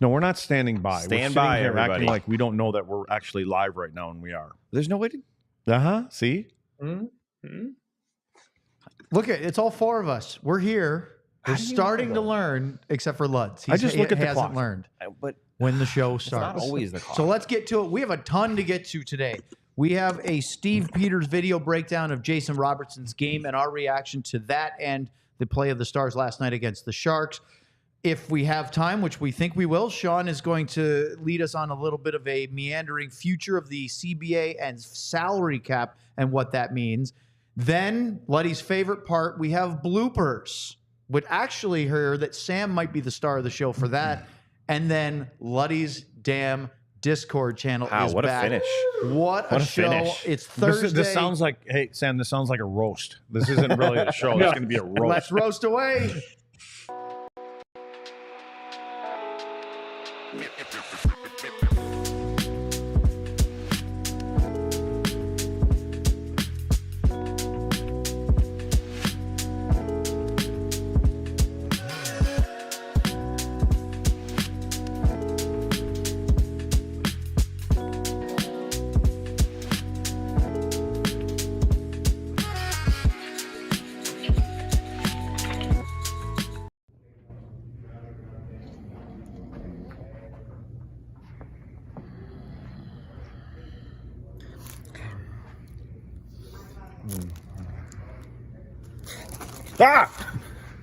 No, we're not standing by. Stand we're by, here everybody. acting like we don't know that we're actually live right now, and we are. There's no way to. See? Mm-hmm. Look at it's all four of us. We're here. We're starting to learn, except for Lutz. I just look at the hasn't clock. learned But when the show it's starts. not always the clock. So let's get to it. We have a ton to get to today. We have a Steve Peters video breakdown of Jason Robertson's game and our reaction to that and the play of the Stars last night against the Sharks. If we have time, which we think we will, Sean is going to lead us on a little bit of a meandering future of the CBA and salary cap and what that means. Then, Luddy's favorite part, we have bloopers. Would actually hear that Sam might be the star of the show for that. And then Luddy's damn Discord channel is what back. a finish. What a show. finish. It's Thursday. This sounds like, hey, Sam, this sounds like a roast. This isn't really a show. It's going to be a roast. Let's roast away.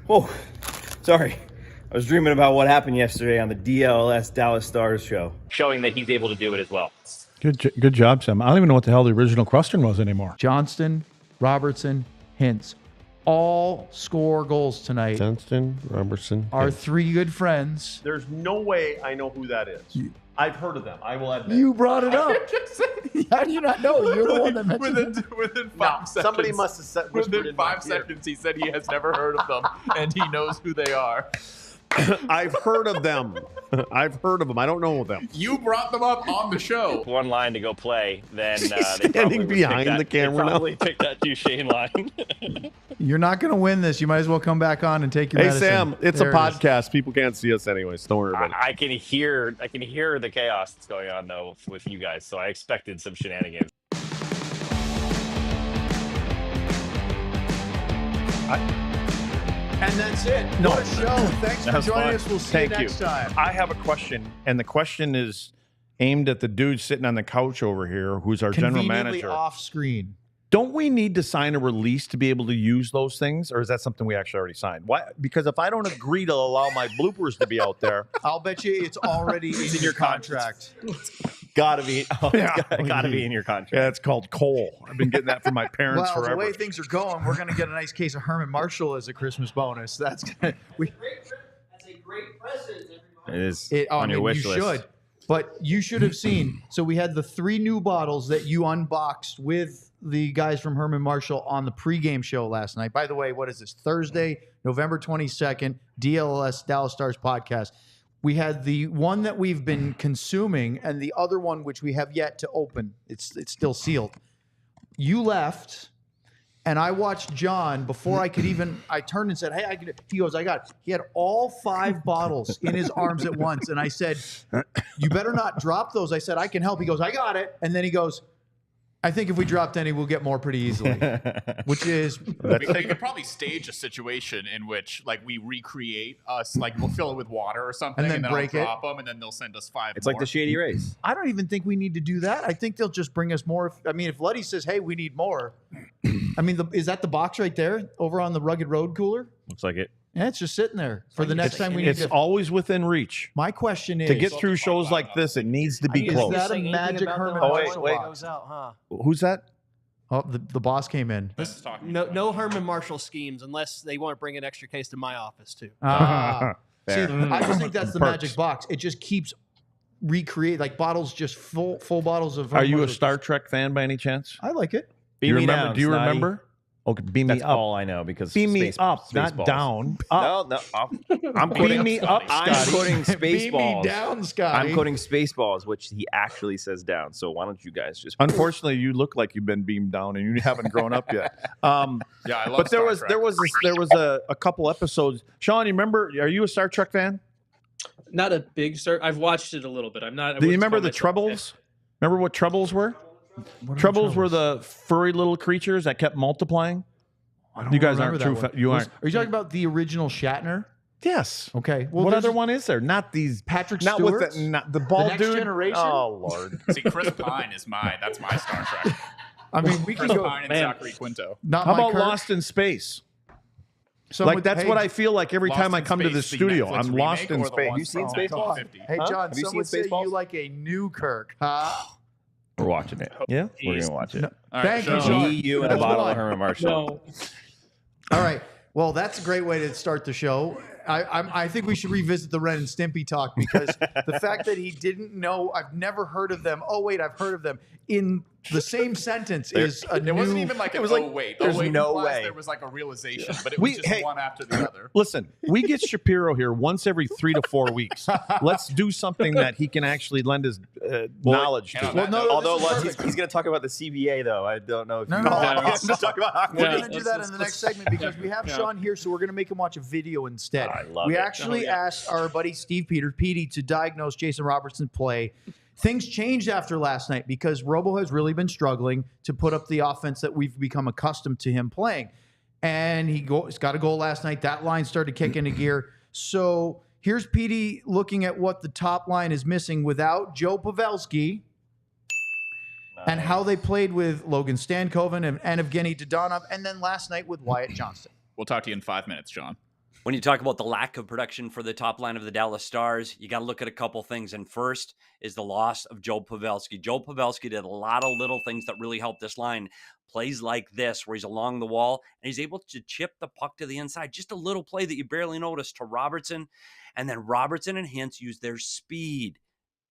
Oh, sorry. I was dreaming about what happened yesterday on the DLLS Dallas Stars show. Showing that he's able to do it as well. Good job, Sam. I don't even know what the hell the original question was anymore. Johnston, Robertson, Hintz. All score goals tonight. Johnston, Robertson. Our three good friends. There's no way I know who that is. I've heard of them. I will admit. You brought it up. How do you not know? You're the one that mentioned it. Within 5 seconds. Somebody must have said Within 5 seconds, he said he has never heard of them, and he knows who they are. I've heard of them. I've heard of them. I don't know them. You brought them up on the show. One line to go play, then they standing probably would behind pick that, the camera they now. probably pick that Duchesne line. You're not going to win this. You might as well come back on and take your Hey, medicine. Sam, it's There a it is. podcast. People can't see us anyways. Don't worry about it. I can hear the chaos that's going on though with you guys, so I expected some shenanigans. And that's it. No. What a show. Thanks for That was joining fun. us. We'll see Thank you next time. I have a question, and the question is aimed at the dude sitting on the couch over here, who's our general Conveniently manager. off screen. Don't we need to sign a release to be able to use those things, or is that something we actually already signed? Why? Because if I don't agree to allow my bloopers to be out there, I'll bet you it's already in your contract. Gotta be. Gotta be in your contract. yeah, it's called coal. I've been getting that from my parents Well, forever. the way things are going, we're going to get a nice case of Herman Marshall as a Christmas bonus. That's gonna, we. That's a great present, everybody. It is I on your mean, wish you list. should, but you should have seen. So we had the 3 new bottles that you unboxed with the guys from Herman Marshall on the pregame show last night. By the way, what is this? Thursday, November 22nd, DLLS Dallas Stars Podcast. We had the one that we've been consuming and the other one which we have yet to open. It's still sealed. You left. And I watched John before I could even, I turned and said, hey, I could, he goes, I got it. He had all 5 bottles in his arms at once. And I said, you better not drop those. I said, I can help. He goes, I got it. And then he goes, I think if we dropped any, we'll get more pretty easily, which is, We could probably stage a situation in which, like, we recreate us, like, we'll fill it with water or something, And then break I'll it. drop them, and then they'll send us 5 It's more. like the Shady Rays. I don't even think we need to do that. I think they'll just bring us more. I mean, if Luddy says, hey, we need more. I mean, is that the box right there over on the Rugged Road cooler? Looks like it. Yeah, it's just sitting there for the next time we need It's to. always within reach. My question is, To get through shows like this, it needs to be Is close. that a magic Herman Oh, wait, Marshall wait. box? Goes out, huh? Who's that? Oh, the boss came in. This is talking No, about- no Herman Marshall schemes unless they want to bring an extra case to my office too. Ah. See, Fair. I just think that's the Perks. magic box. It just keeps recreate like bottles, just full bottles of. Are you a Marshall. Star Trek fan by any chance? I like it. Do you Beam me remember? down, Do you Snotty. remember? Okay, beam me That's up. all I know because Beam me space- up, not Spaceballs. down. Up. No, Beam I'm quoting. me up, I'm Scotty. quoting Beam me Spaceballs. down, Scotty. I'm quoting Spaceballs, which he actually says down. So why don't you guys just? Unfortunately, you look like you've been beamed down and you haven't grown up yet. Yeah, I love But there Star was Trek. there was a couple episodes. Sean, you remember? Are you a Star Trek fan? Not a big start. I've watched it a little bit. I'm not. I Do you wouldn't remember call the myself Troubles? Remember what Troubles were? What are Troubles were the furry little creatures that kept multiplying. I don't You guys remember aren't that true. one. You aren't. Are you talking about the original Shatner? Yes. Okay. Well, what there's other one is there? Not these. Patrick Not Stewart. with not the bald Next dude. Generation? Oh Lord. See, Chris Pine is that's my Star Trek. I mean, we can Chris go. Pine and Zachary Quinto. Not How my about Kirk. Lost in Space? Some Like would- that's hey, what I feel like every Lost time I in come to the Space, the studio. Netflix I'm lost remake in or the space. one You seen from Spaceballs? 1950? Hey, John, Have you some seen would say Spaceballs? you like a new Kirk. Huh? We're watching it. Yeah. We're gonna watch it. All right, Thank you, Sean. Sean. Me, you, and a That's bottle one. of Herman Marshall. No. All right. Well, that's a great way to start the show. I think we should revisit the Ren and Stimpy talk because the fact that he didn't know, I've never heard of them. Oh, wait, I've heard of them. In the same sentence is a new. It wasn't even like It was like, wait. there's wait no implies way. There was like a realization, but it was just hey, one after the other. Listen, we get Shapiro here once every 3 to 4 weeks. Let's do something that he can actually lend his knowledge to. hang on, Well, no, Although this is he's perfect. going to talk about the CBA, though. I don't know if No, you no, want no. him to talk about hockey. We're Yeah, going to do that in the next segment because we have Sean here, so we're going to make him watch a video instead. I love we it. actually asked our buddy Steve Petey to diagnose Jason Robertson's play. Things changed after last night because Robo has really been struggling to put up the offense that we've become accustomed to him playing. And he's got a goal last night. That line started to kick into gear. So here's Petey looking at what the top line is missing without Joe Pavelski and how they played with Logan Stankoven and Evgeny Dodonov, and then last night with Wyatt Johnston. We'll talk to you in 5 minutes, John. When you talk about the lack of production for the top line of the Dallas Stars, you got to look at a couple things. And first is the loss of Joe Pavelski. Joe Pavelski did a lot of little things that really helped this line. Plays like this, where he's along the wall and he's able to chip the puck to the inside. Just a little play that you barely noticed to Robertson. And then Robertson and Hintz use their speed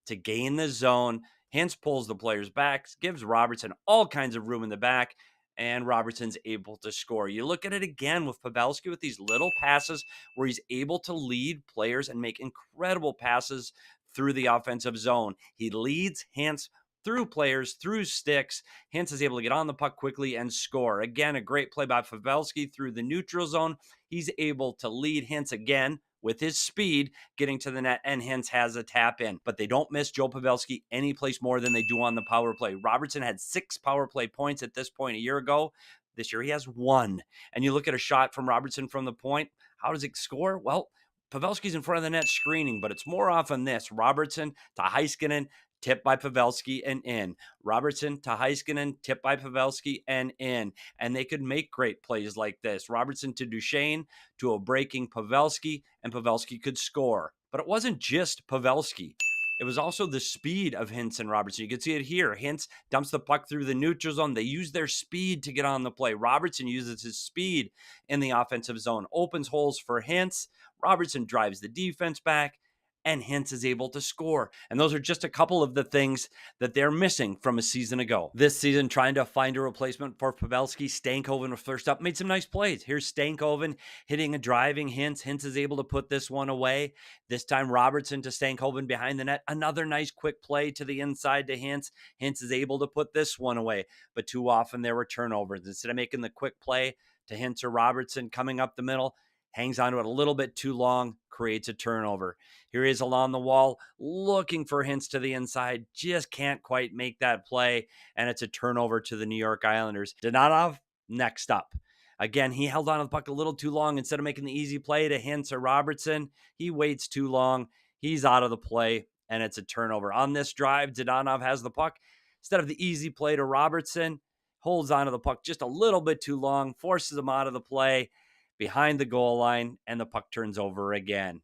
to gain the zone. Hintz pulls the players back, gives Robertson all kinds of room in the back. And Robertson's able to score. You look at it again with Pavelski with these little passes where he's able to lead players and make incredible passes through the offensive zone. He leads Hintz through players, through sticks. Hintz is able to get on the puck quickly and score. Again, a great play by Pavelski through the neutral zone. He's able to lead Hintz again with his speed, getting to the net, and Hintz has a tap in. But they don't miss Joe Pavelski any place more than they do on the power play. Robertson had 6 power play points at this point a year ago. This year he has 1. And you look at a shot from Robertson from the point. How does it score? Well, Pavelski's in front of the net screening, but it's more often this. Robertson to Heiskanen, tipped by Pavelski and in. Robertson to Heiskanen, tipped by Pavelski and in. And they could make great plays like this. Robertson to Duchesne, to a breaking Pavelski, and Pavelski could score. But it wasn't just Pavelski. It was also the speed of Hintz and Robertson. You can see it here. Hintz dumps the puck through the neutral zone. They use their speed to get on the play. Robertson uses his speed in the offensive zone, opens holes for Hintz. Robertson drives the defense back, and Hintz is able to score. And those are just a couple of the things that they're missing from a season ago. This season, trying to find a replacement for Pavelski, Stankoven was first up, made some nice plays. Here's Stankoven hitting a driving Hintz. Hintz is able to put this one away. This time, Robertson to Stankoven behind the net. Another nice quick play to the inside to Hintz. Hintz is able to put this one away. But too often, there were turnovers. Instead of making the quick play to Hintz or Robertson coming up the middle, hangs onto it a little bit too long, creates a turnover. Here he is along the wall, looking for Hintz to the inside, just can't quite make that play, and it's a turnover to the New York Islanders. Dodonov, next up. Again, he held on to the puck a little too long. Instead of making the easy play to Hintz or Robertson, he waits too long. He's out of the play, and it's a turnover. On this drive, Dodonov has the puck. Instead of the easy play to Robertson, holds onto the puck just a little bit too long, forces him out of the play, behind the goal line, and the puck turns over again.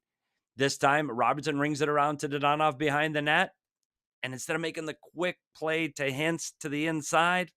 This time, Robertson rings it around to Dodonov behind the net, and instead of making the quick play to Hintz to the inside,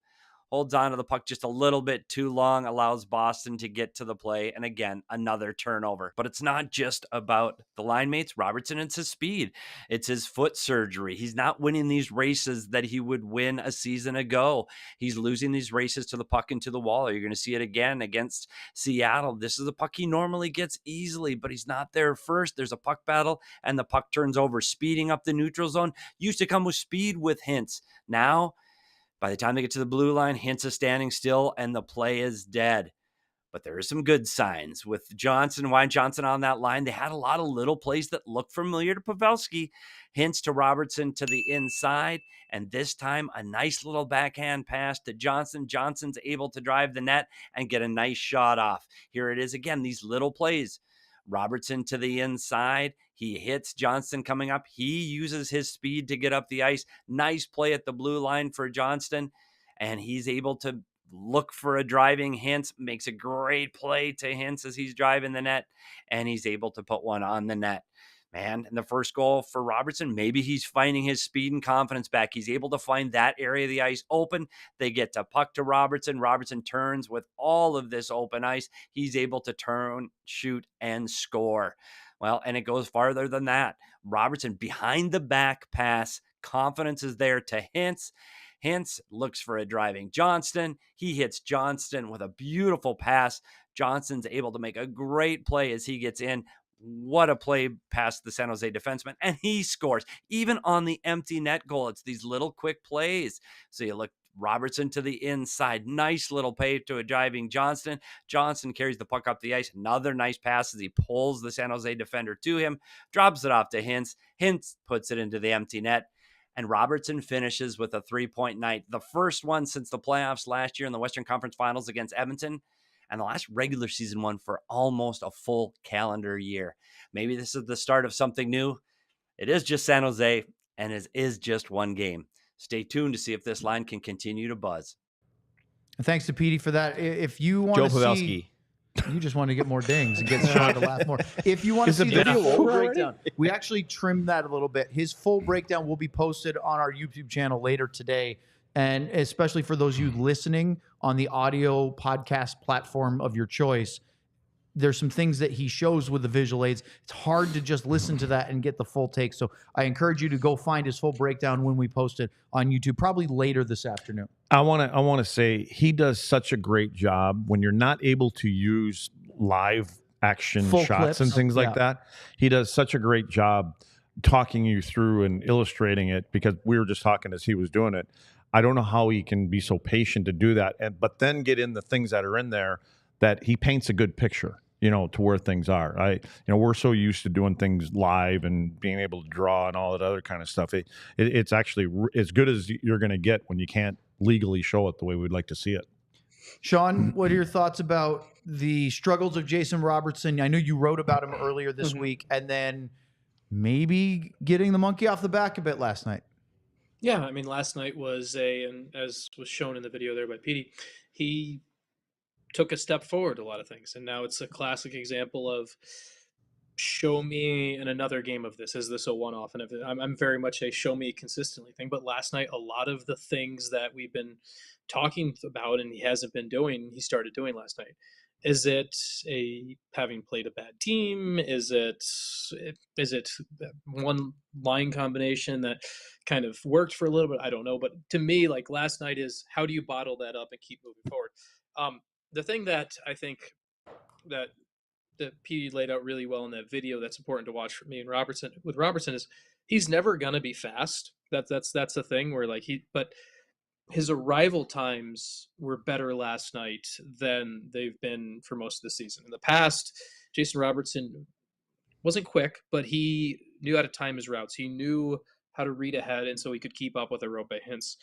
holds on to the puck just a little bit too long, allows Boston to get to the play, and again, another turnover. But it's not just about the line mates. Robertson, it's his speed. It's his foot surgery. He's not winning these races that he would win a season ago. He's losing these races to the puck and to the wall. You're going to see it again against Seattle. This is a puck he normally gets easily, but he's not there first. There's a puck battle, and the puck turns over. Speeding up the neutral zone used to come with speed with Hintz. Now, by the time they get to the blue line, Hintz is standing still, and the play is dead. But there are some good signs with Wyatt Johnson on that line. They had a lot of little plays that look familiar to Pavelski. Hints to Robertson to the inside. And this time, a nice little backhand pass to Johnson. Johnson's able to drive the net and get a nice shot off. Here it is again, these little plays. Robertson to the inside. He hits Johnston coming up. He uses his speed to get up the ice. Nice play at the blue line for Johnston. And he's able to look for a driving Hintz. Makes a great play to Hintz as he's driving the net. And he's able to put one on the net. Man, and the first goal for Robertson, maybe he's finding his speed and confidence back. He's able to find that area of the ice open. They get to puck to Robertson. Robertson turns with all of this open ice. He's able to turn, shoot, and score. Well, and it goes farther than that. Robertson behind the back pass. Confidence is there to Hintz. Hintz looks for a driving Johnston. He hits Johnston with a beautiful pass. Johnston's able to make a great play as he gets in. What a play past the San Jose defenseman. And he scores. Even on the empty net goal, it's these little quick plays. So you look Robertson to the inside. Nice little play to a driving Johnston. Johnston carries the puck up the ice. Another nice pass as he pulls the San Jose defender to him. Drops it off to Hintz. Hintz puts it into the empty net. And Robertson finishes with a 3-point night. The first one since the playoffs last year in the Western Conference Finals against Edmonton. And the last regular season one for almost a full calendar year. Maybe this is the start of something new. It is just San Jose, and it is just one game. Stay tuned to see if this line can continue to buzz. Thanks to Petey for that. If you want to see, you just want to get more dings and get Sean to laugh more. If you want to see the full breakdown, we actually trimmed that a little bit. His full breakdown will be posted on our YouTube channel later today. And especially for those of you listening on the audio podcast platform of your choice, there's some things that he shows with the visual aids. It's hard to just listen to that and get the full take. So I encourage you to go find his full breakdown when we post it on YouTube, probably later this afternoon. I want to say he does such a great job when you're not able to use live action Full shots clips. and things like that. He does such a great job talking you through and illustrating it, because we were just talking as he was doing it. I don't know how he can be so patient to do that, but then get in the things that are in there that he paints a good picture, to where things are. We're so used to doing things live and being able to draw and all that other kind of stuff. It's actually as good as you're going to get when you can't legally show it the way we'd like to see it. Sean, what are your thoughts about the struggles of Jason Robertson? I know you wrote about him earlier this week, and then maybe getting the monkey off the back a bit last night. Yeah, I mean, last night was and as was shown in the video there by Petey, he took a step forward a lot of things. And now it's a classic example of show me in another game of this. Is this a one-off? And I'm very much a show me consistently thing. But last night, a lot of the things that we've been talking about and he hasn't been doing, he started doing last night. Is it having played a bad team? Is it one line combination that kind of worked for a little bit? I don't know. But to me, like last night is how do you bottle that up and keep moving forward? The thing that I think that P laid out really well in that video that's important to watch for me and Robertson is he's never gonna be fast. That's the thing where but his arrival times were better last night than they've been for most of the season. In the past, Jason Robertson wasn't quick, but he knew how to time his routes. He knew how to read ahead, and so he could keep up with the Rope Hintz.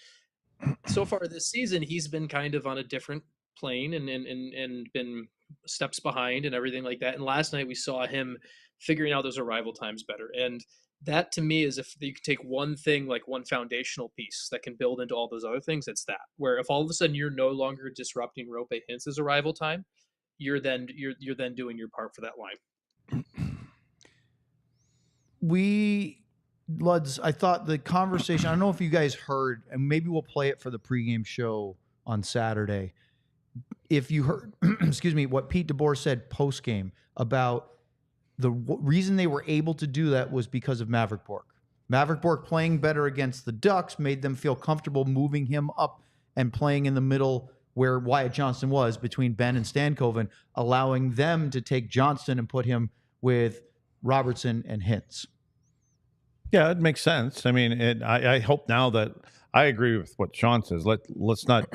So far this season, he's been kind of on a different plane and been steps behind and everything like that. And last night we saw him figuring out those arrival times better. And that to me is if you can take one thing, like one foundational piece that can build into all those other things, it's that. Where if all of a sudden you're no longer disrupting Rope Hintz's arrival time, you're then doing your part for that line. Luds, I thought the conversation, I don't know if you guys heard, and maybe we'll play it for the pregame show on Saturday. If you heard, excuse me, what Pete DeBoer said postgame about the reason they were able to do that was because of Maverick Bourque. Maverick Bourque playing better against the Ducks made them feel comfortable moving him up and playing in the middle where Wyatt Johnston was between Benn and Stankoven, allowing them to take Johnston and put him with Robertson and Hintz. Yeah, it makes sense. I mean, I hope now that I agree with what Sean says. Let's not,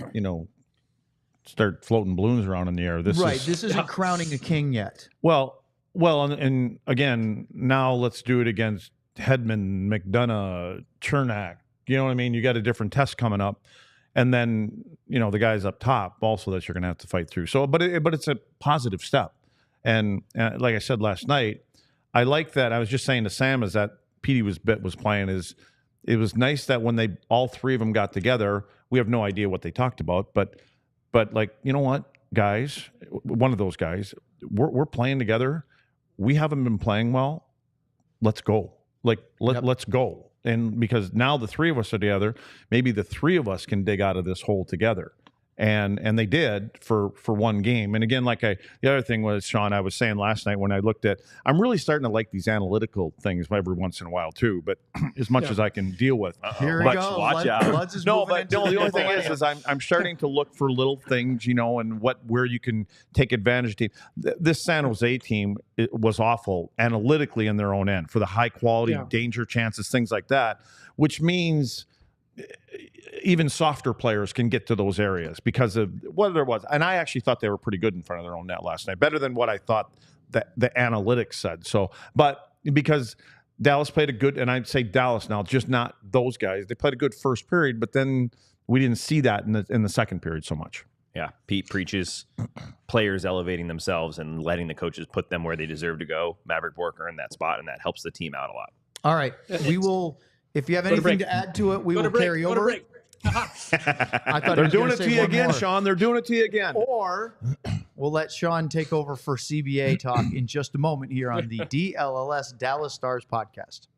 start floating balloons around in the air. This isn't crowning a king yet. Well, and again, now let's do it against Hedman, McDonough, Chernak. You know what I mean? You got a different test coming up, and then the guys up top also that you're going to have to fight through. So, but it's a positive step, and like I said last night, I like that. I was just saying to Sam is that Petey was playing is. It was nice that when all three of them got together, we have no idea what they talked about, but like, you know what, guys, one of those guys, we're playing together. We haven't been playing well. Let's go. Let's go. And because now the three of us are together, maybe the three of us can dig out of this hole together. And they did for one game. And again, the other thing was, Sean, I was saying last night when I looked at, I'm really starting to like these analytical things every once in a while too, but as much as I can deal with. Here we go. Watch out. The only thing is I'm starting to look for little things, and where you can take advantage of. This San Jose team was awful analytically in their own end for the high quality danger chances, things like that, which means even softer players can get to those areas because of what there was. And I actually thought they were pretty good in front of their own net last night, better than what I thought that the analytics said. So, but because Dallas played a good, and I'd say Dallas now, just not those guys. They played a good first period, but then we didn't see that in the second period so much. Yeah, Pete preaches players elevating themselves and letting the coaches put them where they deserve to go. Maverick Borker in that spot, and that helps the team out a lot. All right, we will. If you have anything to add to it, we will carry over. I thought they're doing it to you again, Sean. They're doing it to you again. Or we'll let Sean take over for CBA talk in just a moment here on the DLLS Dallas Stars Podcast.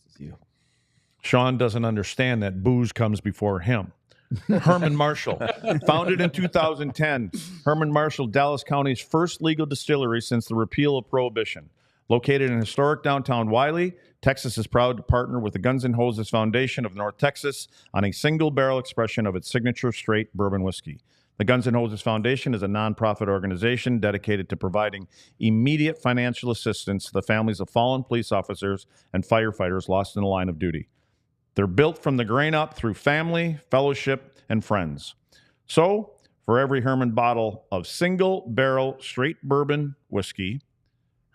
This is you. Sean doesn't understand that booze comes before him. Herman Marshall, founded in 2010. Herman Marshall, Dallas County's first legal distillery since the repeal of Prohibition. Located in historic downtown Wiley, Texas is proud to partner with the Guns N' Hoses Foundation of North Texas on a single-barrel expression of its signature straight bourbon whiskey. The Guns N' Hoses Foundation is a nonprofit organization dedicated to providing immediate financial assistance to the families of fallen police officers and firefighters lost in the line of duty. They're built from the grain up through family, fellowship, and friends. So, for every Herman bottle of single-barrel straight bourbon whiskey,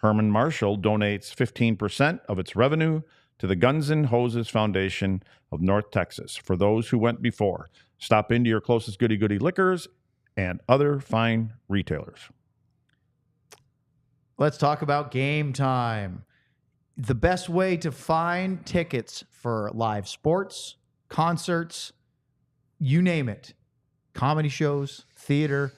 Herman Marshall donates 15% of its revenue to the Guns N' Hoses Foundation of North Texas for those who went before. Stop into your closest Goody Goody Liquors and other fine retailers. Let's talk about Game Time. The best way to find tickets for live sports, concerts, you name it, comedy shows, theater.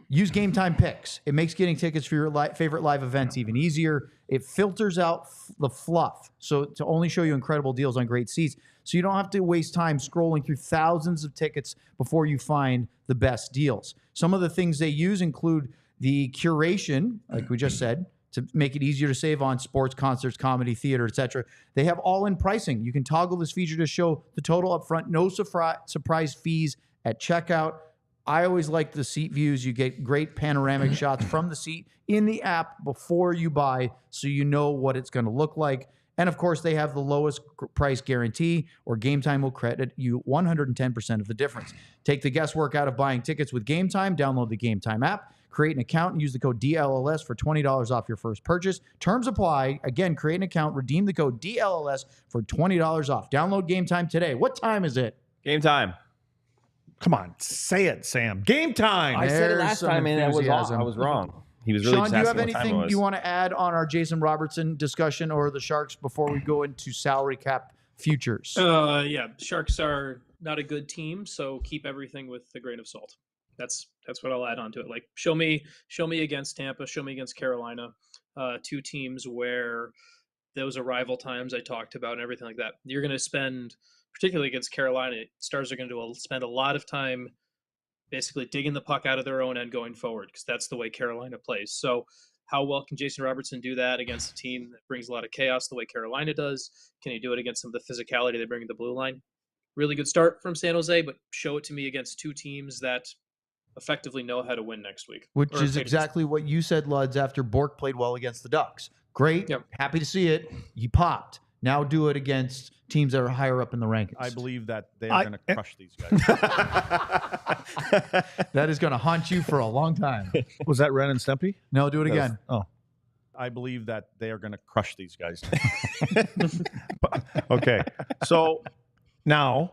Use Game Time Picks. It makes getting tickets for your favorite live events even easier. It filters out the fluff, so to only show you incredible deals on great seats, so you don't have to waste time scrolling through thousands of tickets before you find the best deals. Some of the things they use include the curation, like we just said, to make it easier to save on sports, concerts, comedy, theater, etc. They have all-in pricing. You can toggle this feature to show the total up front, no surprise fees at checkout. I always like the seat views. You get great panoramic shots from the seat in the app before you buy, so you know what it's going to look like. And of course, they have the lowest price guarantee, or Game Time will credit you 110% of the difference. Take the guesswork out of buying tickets with Game Time. Download the Game Time app, create an account, and use the code DLLS for $20 off your first purchase. Terms apply. Again, create an account, redeem the code DLLS for $20 off. Download Game Time today. What time is it? Game time. Come on, say it, Sam. Game time. I said it last some time, and I enthusiasm. was wrong. He was really Sean, do you have asking what time it anything was. you want to add on our Jason Robertson discussion or the Sharks before we go into salary cap futures? Yeah, Sharks are not a good team, so keep everything with a grain of salt. That's what I'll add on to it. Like, show me against Tampa, show me against Carolina, two teams where those arrival times I talked about and everything like that. You're going to spend, particularly against Carolina, Stars are going to spend a lot of time basically digging the puck out of their own end going forward, because that's the way Carolina plays. So how well can Jason Robertson do that against a team that brings a lot of chaos the way Carolina does? Can he do it against some of the physicality they bring to the blue line? Really good start from San Jose, but show it to me against two teams that effectively know how to win next week. Which is exactly what you said, Luds, after Bork played well against the Ducks. Great. Yep. Happy to see it. He popped. Now do it against teams that are higher up in the rankings. I believe that they are going to crush these guys. That is going to haunt you for a long time. Was that Ren and Stimpy? No, do it again. Oh. I believe that they are going to crush these guys. Okay. So now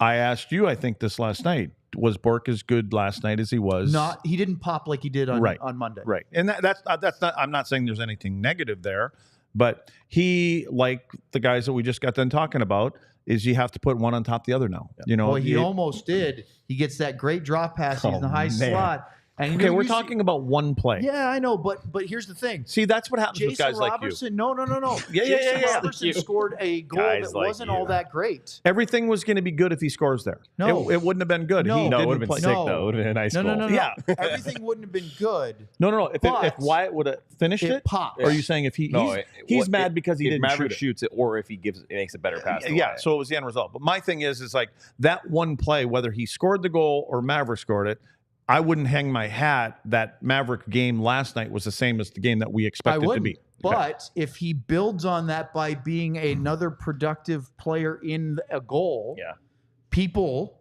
I asked you, I think this last night, was Bourque as good last night as he was? He didn't pop like he did on Monday. Right. And that's not, I'm not saying there's anything negative there, but he, like the guys that we just got done talking about, is you have to put one on top of the other now. You know, well, he almost did. He gets that great drop pass. He's in the high slot. And okay, we're talking about one play. Yeah, I know, but here's the thing. See, that's what happens with guys Robertson, like you. No. Yeah. Jason Robertson scored a goal Guys that like wasn't you. all that great. Everything was going to be good if he scores there. No. It wouldn't have been good. No. He No, it didn't would have been play. sick, though. It would have been a nice goal. No. Yeah. Everything wouldn't have been good. No. If But Wyatt would have finished it, popped. or are you saying if he's mad because he if didn't Maverick shoot it? shoots it, or if he makes a better pass? Yeah, so it was the end result. But my thing is like that one play, whether he scored the goal or Maverick scored it, I wouldn't hang my hat that Maverick game last night was the same as the game that we expected to be. But if he builds on that by being another productive player in a goal, people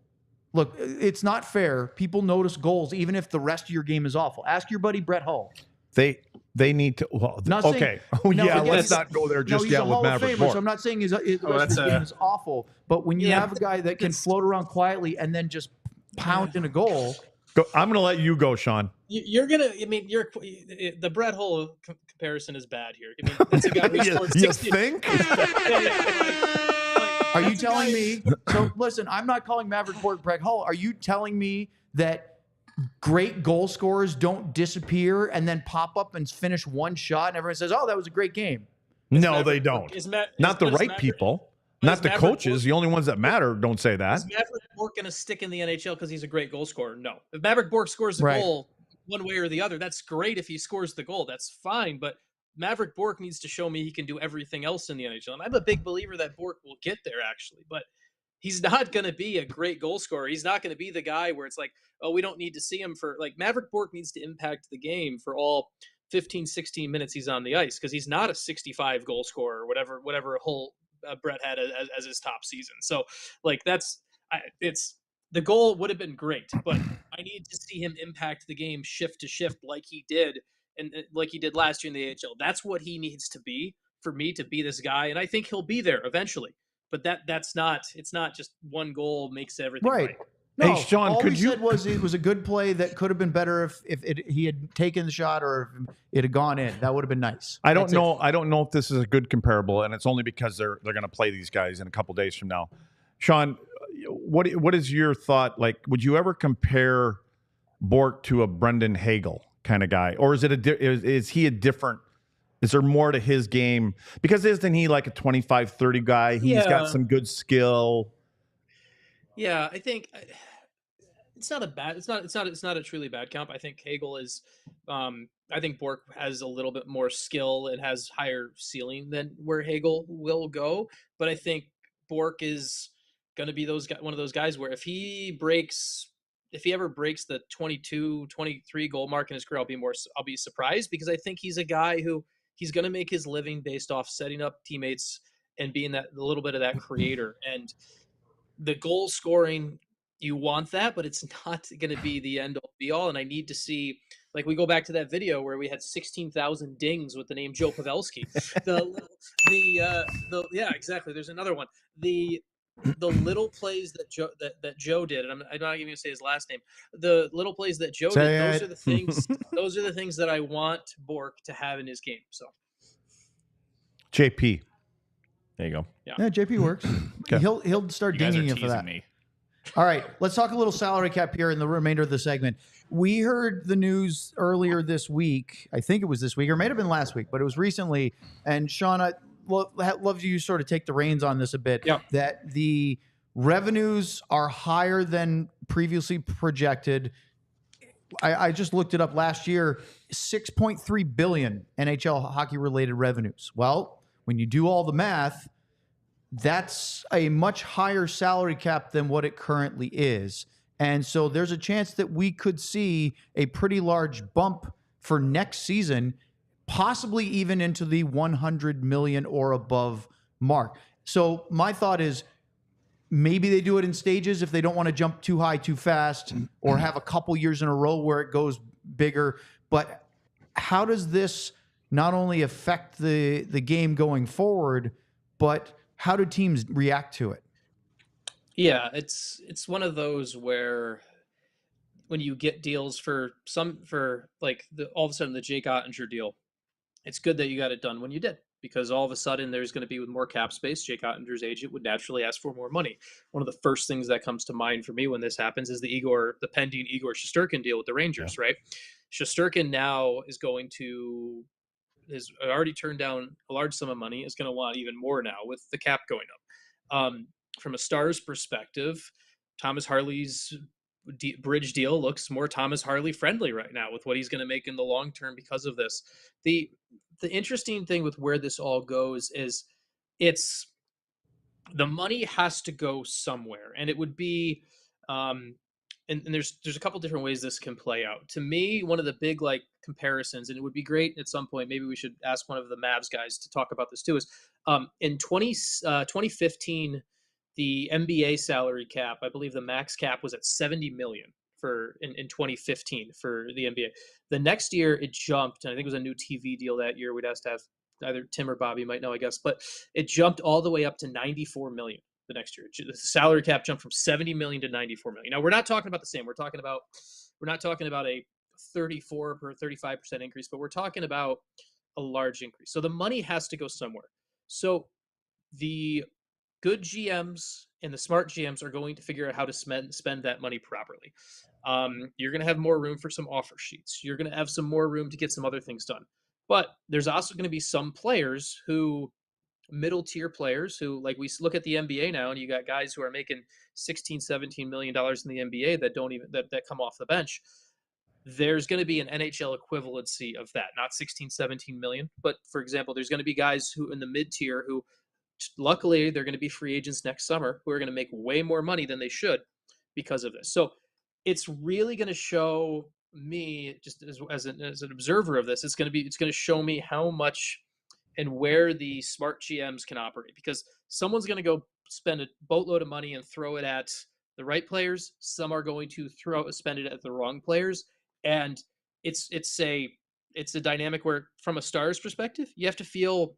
look, it's not fair. People notice goals even if the rest of your game is awful. Ask your buddy Brett Hull. They need to. Well, okay. Let's not go there just yet with Maverick. So I'm not saying the rest of the game is awful, but when you have a guy that can float around quietly and then just pound in a goal. I'm going to let you go, Sean. The Brett Hull comparison is bad here. I mean, that's a guy who scored 60. You think? Are you telling me? So listen, I'm not calling Maverick Bourque Brett Hull. Are you telling me that great goal scorers don't disappear and then pop up and finish one shot and everyone says, "Oh, that was a great game"? No, they don't. Not the right people. Not the coaches. The only ones that matter don't say that. Is Maverick Bourque going to stick in the NHL because he's a great goal scorer? No. If Maverick Bourque scores a goal one way or the other, that's great if he scores the goal. That's fine. But Maverick Bourque needs to show me he can do everything else in the NHL. And I'm a big believer that Bourque will get there, actually. But he's not going to be a great goal scorer. He's not going to be the guy where it's like, oh, we don't need to see him for – like Maverick Bourque needs to impact the game for all 15, 16 minutes he's on the ice because he's not a 65 goal scorer or whatever whole – Brett had as his top season. So like it's the goal would have been great, but I need to see him impact the game shift to shift like he did and like he did last year in the AHL. That's what he needs to be for me to be this guy. And I think he'll be there eventually, but it's not just one goal makes everything right. No, hey, Sean, all could we said was it was a good play that could have been better if he had taken the shot or if it had gone in. That would have been nice. I don't know if this is a good comparable, and it's only because they're going to play these guys in a couple days from now. Sean, what is your thought? Like, would you ever compare Bourque to a Brendan Hagel kind of guy, or is he a different? Is there more to his game? Because isn't he like a 25-30 guy? He's got some good skill. Yeah, I think it's not a truly bad comp. I think Hagel is I think Bourque has a little bit more skill and has higher ceiling than where Hagel will go, but I think Bourque is going to be one of those guys where if he ever breaks the 22, 23 goal mark in his career, I'll be surprised because I think he's a guy who he's going to make his living based off setting up teammates and being a little bit of that creator. And the goal scoring, you want that, but it's not going to be the end all be all. And I need to see, like we go back to that video where we had 16,000 dings with the name Joe Pavelski. Yeah, exactly. There's another one. The little plays that Joe did, and I'm not even going to say his last name. The little plays that Joe did, those are the things. Those are the things that I want Bourque to have in his game. So, JP. There you go. Yeah, JP works. Okay. He'll start dinging you for that. Me. All right, let's talk a little salary cap here in the remainder of the segment. We heard the news earlier this week. I think it was this week, or it might have been last week, but it was recently. And Sean, I'd love you sort of take the reins on this a bit. Yeah. That the revenues are higher than previously projected. I just looked it up last year, $6.3 billion NHL hockey-related revenues. Well, when you do all the math, that's a much higher salary cap than what it currently is. And so there's a chance that we could see a pretty large bump for next season, possibly even into the 100 million or above mark. So my thought is maybe they do it in stages if they don't want to jump too high too fast or have a couple years in a row where it goes bigger. But how does this not only affect the game going forward, but how do teams react to it? Yeah, it's one of those where when you get deals for like all of a sudden the Jake Oettinger deal, it's good that you got it done when you did, because all of a sudden there's going to be with more cap space. Jake Ottinger's agent would naturally ask for more money. One of the first things that comes to mind for me when this happens is the pending Igor Shesterkin deal with the Rangers, right? Shesterkin now has already turned down a large sum of money, is going to want even more now with the cap going up. From a Stars perspective, Thomas Harley's bridge deal looks more Thomas Harley friendly right now with what he's going to make in the long term because of this. The interesting thing with where this all goes is the money has to go somewhere, and it would be and there's a couple different ways this can play out. To me, one of the big comparisons, and it would be great at some point, maybe we should ask one of the Mavs guys to talk about this too, is in 2015, the NBA salary cap, I believe the max cap was at $70 million in 2015 for the NBA. The next year it jumped, and I think it was a new TV deal that year. We'd have to have either Tim or Bobby might know, I guess, but it jumped all the way up to $94 million the next year. The salary cap jumped from $70 million to $94 million. Now we're not talking about the same. We're not talking about a 34 or 35% increase, but we're talking about a large increase. So the money has to go somewhere. So the good GMs and the smart GMs are going to figure out how to spend that money properly. You're going to have more room for some offer sheets. You're going to have some more room to get some other things done. But there's also going to be some players middle tier players who, like, we look at the NBA now, and you got guys who are making $16-17 million in the NBA that don't even that come off the bench. There's going to be an NHL equivalency of that, not 16-17 million, but for example, there's going to be guys who in the mid tier who luckily they're going to be free agents next summer who are going to make way more money than they should because of this. So it's really going to show me, just as an observer of this, it's going to show me how much and where the smart GMs can operate, because someone's going to go spend a boatload of money and throw it at the right players. Some are going to spend it at the wrong players. And it's a dynamic where, from a Stars perspective, you have to feel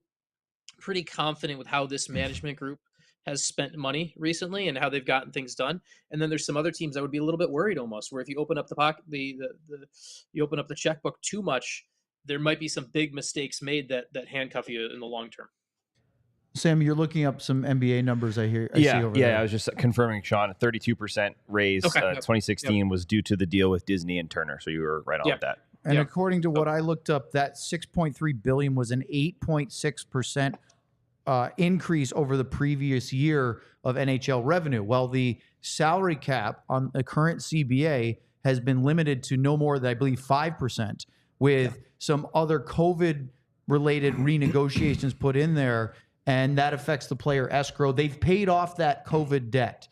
pretty confident with how this management group has spent money recently and how they've gotten things done. And then there's some other teams that would be a little bit worried almost, where if you open up you open up the checkbook too much, there might be some big mistakes made that handcuff you in the long term. Sam, you're looking up some NBA numbers. I see over there. I was just confirming, Sean. A 32% raise. Okay. 2016 was due to the deal with Disney and Turner. So you were right on with that. And according to what I looked up, that $6.3 billion was an 8.6% increase over the previous year of NHL revenue. Well, the salary cap on the current CBA has been limited to no more than, I believe, 5%, with some other COVID-related renegotiations put in there, and that affects the player escrow. They've paid off that COVID debt.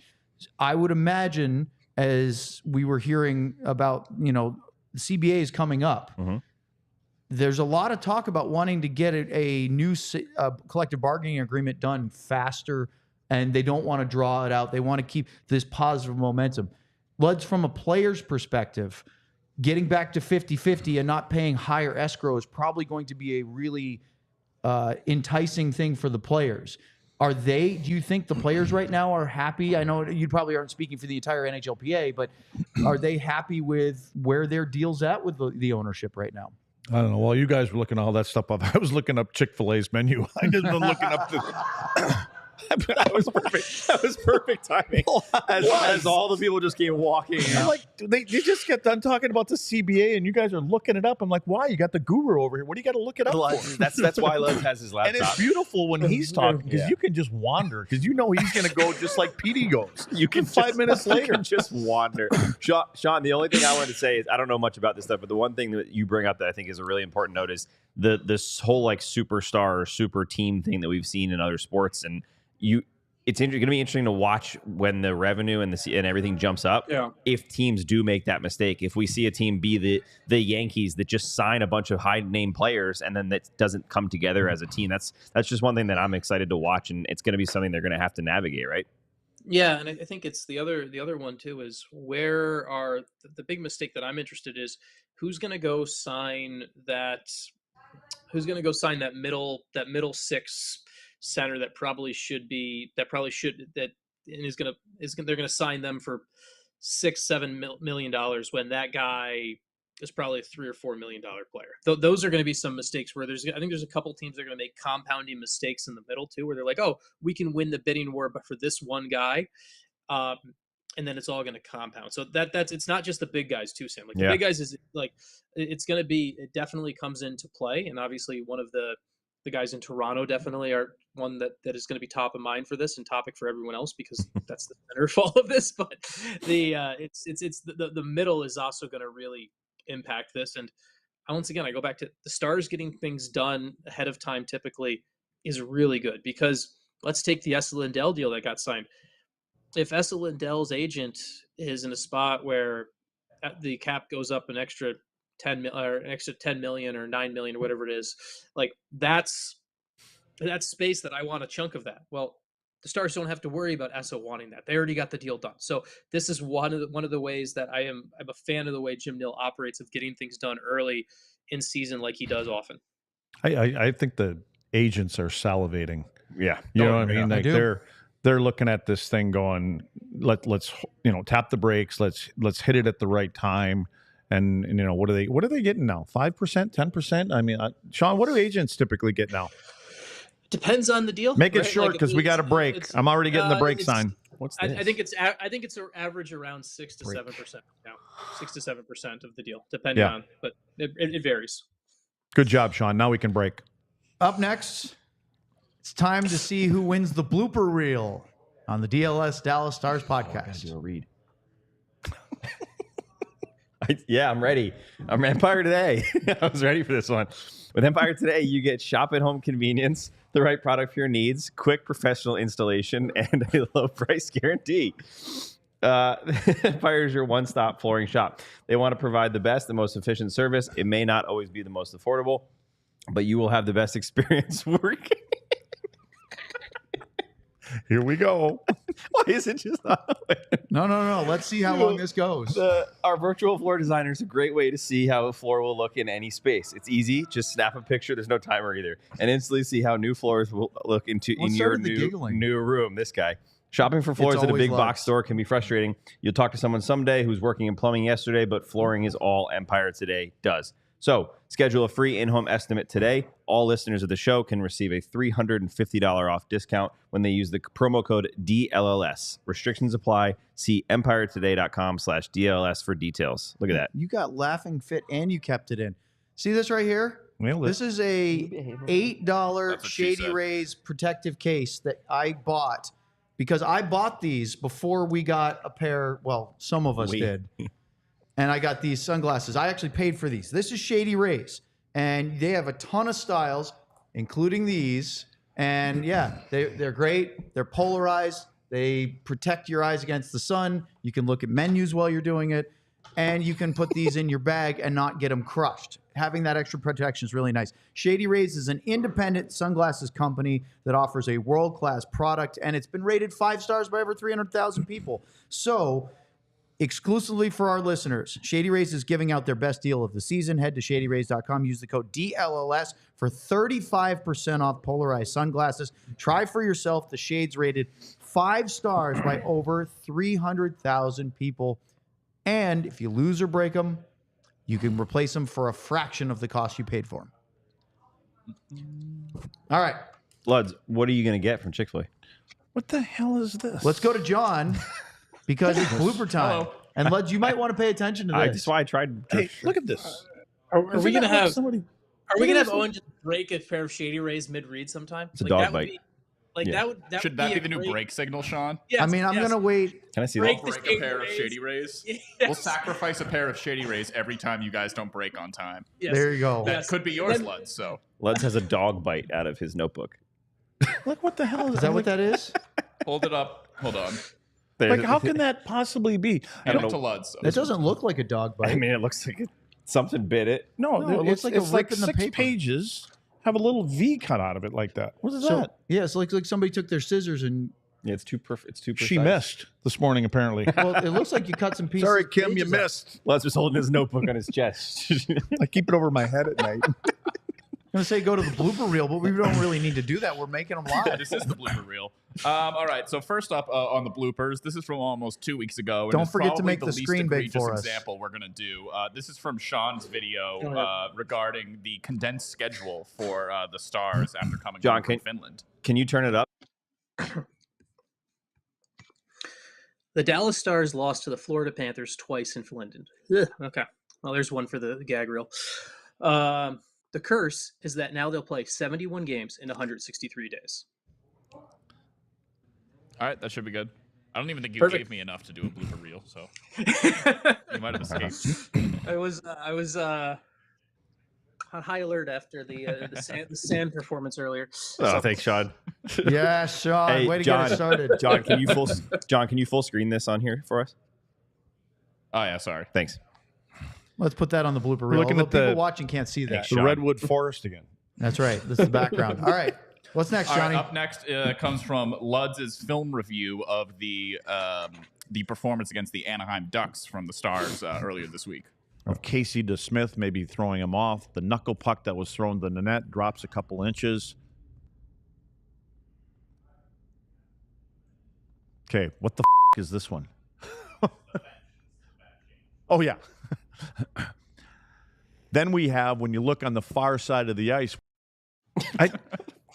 I would imagine, as we were hearing about, the CBA is coming up. Mm-hmm. There's a lot of talk about wanting to get a new collective bargaining agreement done faster, and they don't want to draw it out. They want to keep this positive momentum. Luds, from a player's perspective, getting back to 50-50 and not paying higher escrow is probably going to be a really enticing thing for the players. Do you think the players right now are happy? I know you probably aren't speaking for the entire NHLPA, but are they happy with where their deal's at with the ownership right now? I don't know. While you guys were looking all that stuff up, I was looking up Chick-fil-A's menu. I just been looking up That was perfect. That was perfect timing. As all the people just came walking out. I'm like, they just got done talking about the CBA, and you guys are looking it up. I'm like, why? You got the guru over here. What do you got to look it up for? That's why Lutz has his laptop. And it's beautiful when he's talking, because you can just wander, because he's going to go just like Petey goes. You can 5 minutes later. You can just wander. Sean, the only thing I wanted to say is, I don't know much about this stuff, but the one thing that you bring up that I think is a really important note is this whole superstar, super team thing that we've seen in other sports. And it's going to be interesting to watch when the revenue and everything jumps up. Yeah. If teams do make that mistake, if we see a team be the Yankees that just sign a bunch of high name players and then that doesn't come together as a team, that's just one thing that I'm excited to watch, and it's going to be something they're going to have to navigate, right? Yeah, and I think it's the other one too is where are the big mistake that I'm interested is who's going to go sign that middle six center that they're going to sign them for $6-7 million when that guy is probably a $3 or $4 million player. Those are going to be some mistakes where I think there's a couple teams that are going to make compounding mistakes in the middle too, where they're like, oh, we can win the bidding war, but for this one guy, and then it's all going to compound. So it's not just the big guys too, Sam. Like the big guys is like it definitely comes into play, and obviously one of the guys in Toronto definitely are one that is going to be top of mind for this and topic for everyone else because that's the center of all of this. But the middle is also going to really impact this. And once again, I go back to the Stars getting things done ahead of time typically is really good because let's take the Esa Lindell deal that got signed. If Esa Lindell's agent is in a spot where the cap goes up an extra 10 million or 9 million or whatever it is, like that's space that I want a chunk of that. Well, the Stars don't have to worry about Esa wanting that. They already got the deal done. So this is one of the ways that I'm a fan of the way Jim Nill operates of getting things done early in season like he does often. I think the agents are salivating. Yeah. You know what I mean? Like they're looking at this thing going, let's tap the brakes, let's hit it at the right time. And what are they getting now? 5%, 10%? I mean, Sean, what do agents typically get now? Depends on the deal. Make it short because we got a break. I'm already getting the break sign. What's this? I think it's an average around 6 to 7% now. 6 to 7% of the deal, depending on, but it varies. Good job, Sean. Now we can break. Up next, it's time to see who wins the blooper reel on the DLLS Dallas Stars podcast. Do a read. I'm ready. I'm Empire Today. I was ready for this one. With Empire Today, you get shop at home convenience, the right product for your needs, quick professional installation, and a low price guarantee. Empire is your one-stop flooring shop. They want to provide the best and most efficient service. It may not always be the most affordable, but you will have the best experience working. Here we go. Why is it just not? No. Let's see how long this goes. Our virtual floor designer is a great way to see how a floor will look in any space. It's easy. Just snap a picture. There's no timer either. And instantly see how new floors will look in your new room. This guy. Shopping for floors at a big box store can be frustrating. You'll talk to someone someday who's working in plumbing yesterday, but flooring is all Empire Today does. So schedule a free in-home estimate today. All listeners of the show can receive a $350 off discount when they use the promo code DLLS. Restrictions apply. See empiretoday.com/DLLS for details. Look at that. You got laughing fit and you kept it in. See this right here? This is a $8 Shady Rays protective case that I bought because I bought these before we got a pair. Well, some of us did. And I got these sunglasses. I actually paid for these. This is Shady Rays. And they have a ton of styles, including these. And yeah, they're great. They're polarized. They protect your eyes against the sun. You can look at menus while you're doing it. And you can put these in your bag and not get them crushed. Having that extra protection is really nice. Shady Rays is an independent sunglasses company that offers a world-class product. And it's been rated 5 stars by over 300,000 people. So exclusively for our listeners, Shady Rays is giving out their best deal of the season. Head to shadyrays.com. Use the code DLLS for 35% off polarized sunglasses. Try for yourself the shades rated 5 stars by over 300,000 people. And if you lose or break them, you can replace them for a fraction of the cost you paid for them. All right. Luds, what are you going to get from Chick-fil-A? What the hell is this? Let's go to John. Because it's blooper time. Hello. And Luds, you might want to pay attention to this. That's why I tried. Hey, look at this. Are we gonna have somebody? Are we gonna have Owen just break a pair of Shady Rays mid-read sometime? It's a dog bite. Should that be the new break signal, Sean? Yes, I mean, I'm going to wait. Can I see Break that? the Break a pair of Shady Rays. Yes. We'll sacrifice a pair of Shady Rays every time you guys don't break on time. Yes. There you go. That could be yours, Lud. So Luds has a dog bite out of his notebook. Like, what the hell Is that what that is? Hold it up. Hold on. Like, how can that possibly be? I don't know. To Luds. That doesn't look like a dog bite. I mean, it looks like something bit it. No, it looks like a rip in the 6 paper. pages. Have a little V cut out of it like that. What is that? Yeah, it's like somebody took their scissors and. Yeah, it's too perfect. It's too precise. She missed this morning, apparently. Well, it looks like you cut some pieces. Sorry, Kim, you pages out. missed. Lutz was holding his notebook on his chest. I keep it over my head at night. I'm going to say go to the blooper reel, but we don't really need to do that. We're making them live. This is the blooper reel. All right, so first up on the bloopers, this is from almost 2 weeks ago. Don't it's forget to probably make the least screen big egregious for us. example we're going to do. This is from Sean's video regarding the condensed schedule for the Stars after coming home from Finland. Can you turn it up? The Dallas Stars lost to the Florida Panthers twice in Finland. Ugh, okay. Well, there's one for the gag reel. The curse is that now they'll play 71 games in 163 days. All right, that should be good. I don't even think you Perfect. gave me enough to do a blooper reel, so you might have escaped. I was on high alert after the sand performance earlier. Oh, thanks, Sean. Yeah, Sean. Hey, way to John. get it started. John, can you full screen this on here for us? Oh yeah, sorry. Thanks. Let's put that on the blooper reel. looking Although at people watching can't see that. The Redwood Forest again. That's right. This is the background. All right. What's next, All right, Johnny? up next comes from Luds' film review of the performance against the Anaheim Ducks from the Stars earlier this week. Of Casey DeSmith maybe throwing him off. The knuckle puck that was thrown to the net drops a couple inches. Okay, what the is this one? Oh, yeah. Then we have, when you look on the far side of the ice,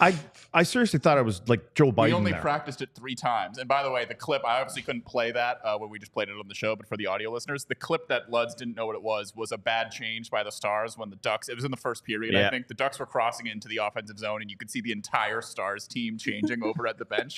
I seriously thought it was like Joe Biden. We only there. practiced it 3 times. And by the way, the clip, I obviously couldn't play that when we just played it on the show, but for the audio listeners, the clip that Luds didn't know what it was a bad change by the Stars when the Ducks, it was in the first period, I think. The Ducks were crossing into the offensive zone, and you could see the entire Stars team changing over at the bench.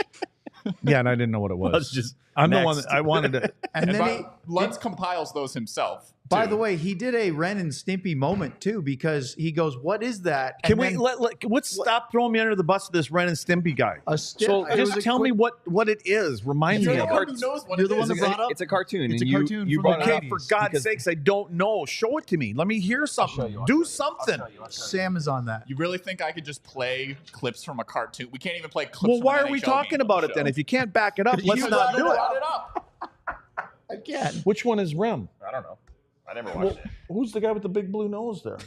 Yeah, and I didn't know what it was. I'm the one that I wanted to. And then Luds compiles those himself. by the way, he did a Ren and Stimpy moment too, because he goes, "What is that?" Can we let's stop throwing me under the bus to this Ren and Stimpy guy? So just tell me what it is. Remind me of it. You're the one that brought up. It's a cartoon. It's a and cartoon You from brought the it up. Okay, for God's sakes, I don't know. Show it to me. Let me hear something. Do something. Sam is on that. You really think I could just play clips from a cartoon? We can't even play clips Well, from why an are we NHL talking game on about the it then? show. If you can't back it up, let's not do it. Brought it up. Again. Which one is Rem? I don't know. I never watched it. Who's the guy with the big blue nose there?